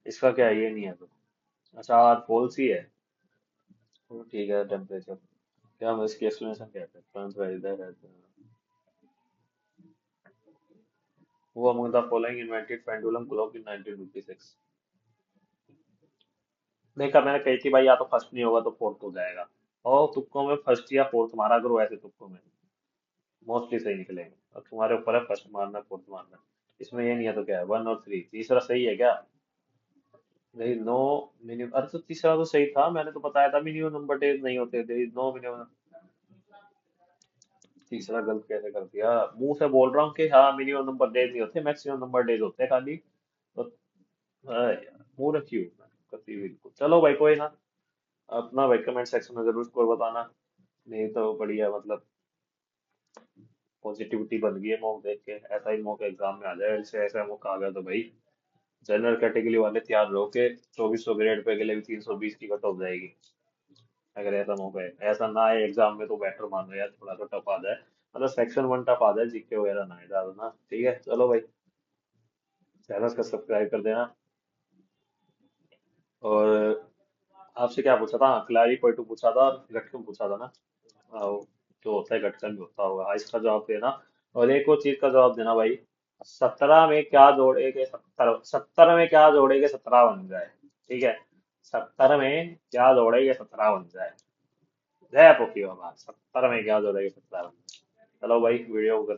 इसका क्या है? ये नहीं है तो। अच्छा, आर फॉल्स ही है। तो ठीक है, टेम्परेचर। क्या हम इसकी एक्सप्लेनेशन क्या है? turns weather as who among the following invented pendulum clock in 1956? देखा मैंने कही थी भाई, या तो फर्स्ट नहीं होगा तो फोर्थ हो जाएगा। और तुक्कों में फर्स्ट या फोर्थ मारा करो, ऐसे तुक्कों में मोस्टली सही निकलेंगे। और तुम्हारे ऊपर है फर्स्ट मारना फोर्थ मारना। इसमें ये नहीं है तो क्या है, 1 और 3, तीसरा सही है क्या? नहीं, नो मिनिमम, अरे तो तीसरा तो सही था, मैंने तो बताया था मिनिमम नंबर डेज नहीं होते थे, नो मिनिमम। तीसरा गलत कैसे कर दिया? मुंह से बोल रहा हूँ कि हाँ मिनिमम नंबर डेज नहीं होते, मैक्सिमम नंबर डेज होते हैं खाली। तो अरे यार, मुंह रखी हूँ मैं कभी बिल्कुल। चलो भाई कोई ना, अपना भाई कमेंट सेक्शन में जरूर स्कोर बताना। नहीं तो बढ़िया, मतलब पॉजिटिविटी बन गई है मॉक देख के। ऐसा ही मॉक एग्जाम में आ जाए, ऐसे ऐसा मॉक आ गया तो भाई जनरल कैटेगरी वाले तैयार रहो के 2400 ग्रेड पे के लिए भी 320 की कट ऑफ जाएगी। अगर ऐसा मौका है, ऐसा ना आए एग्जाम में तो बेटर मानो यार, थोड़ा सा टफ आ जाए, मतलब सेक्शन 1 टफ आ जाए, जीके वगैरह ना आए ज्यादा ना। ठीक है चलो भाई, चैनल का सब्सक्राइब कर देना। और आपसे क्या पूछा था? क्लारी पॉइंट पूछा था और गटकम पूछा था ना। आओ, जो होता है गटकन भी होता होगा, इसका जवाब देना। और एक और चीज का जवाब देना भाई, 17 में क्या जोड़ेगे 70, 70 में क्या जोड़ेगे 17 बन जाए। ठीक है, 70 में क्या जोड़ेगे 17 बन जाए। जय पोकी बाबा, 70 में क्या जोड़ेगे 17 बन जाए। चलो भाई वीडियो को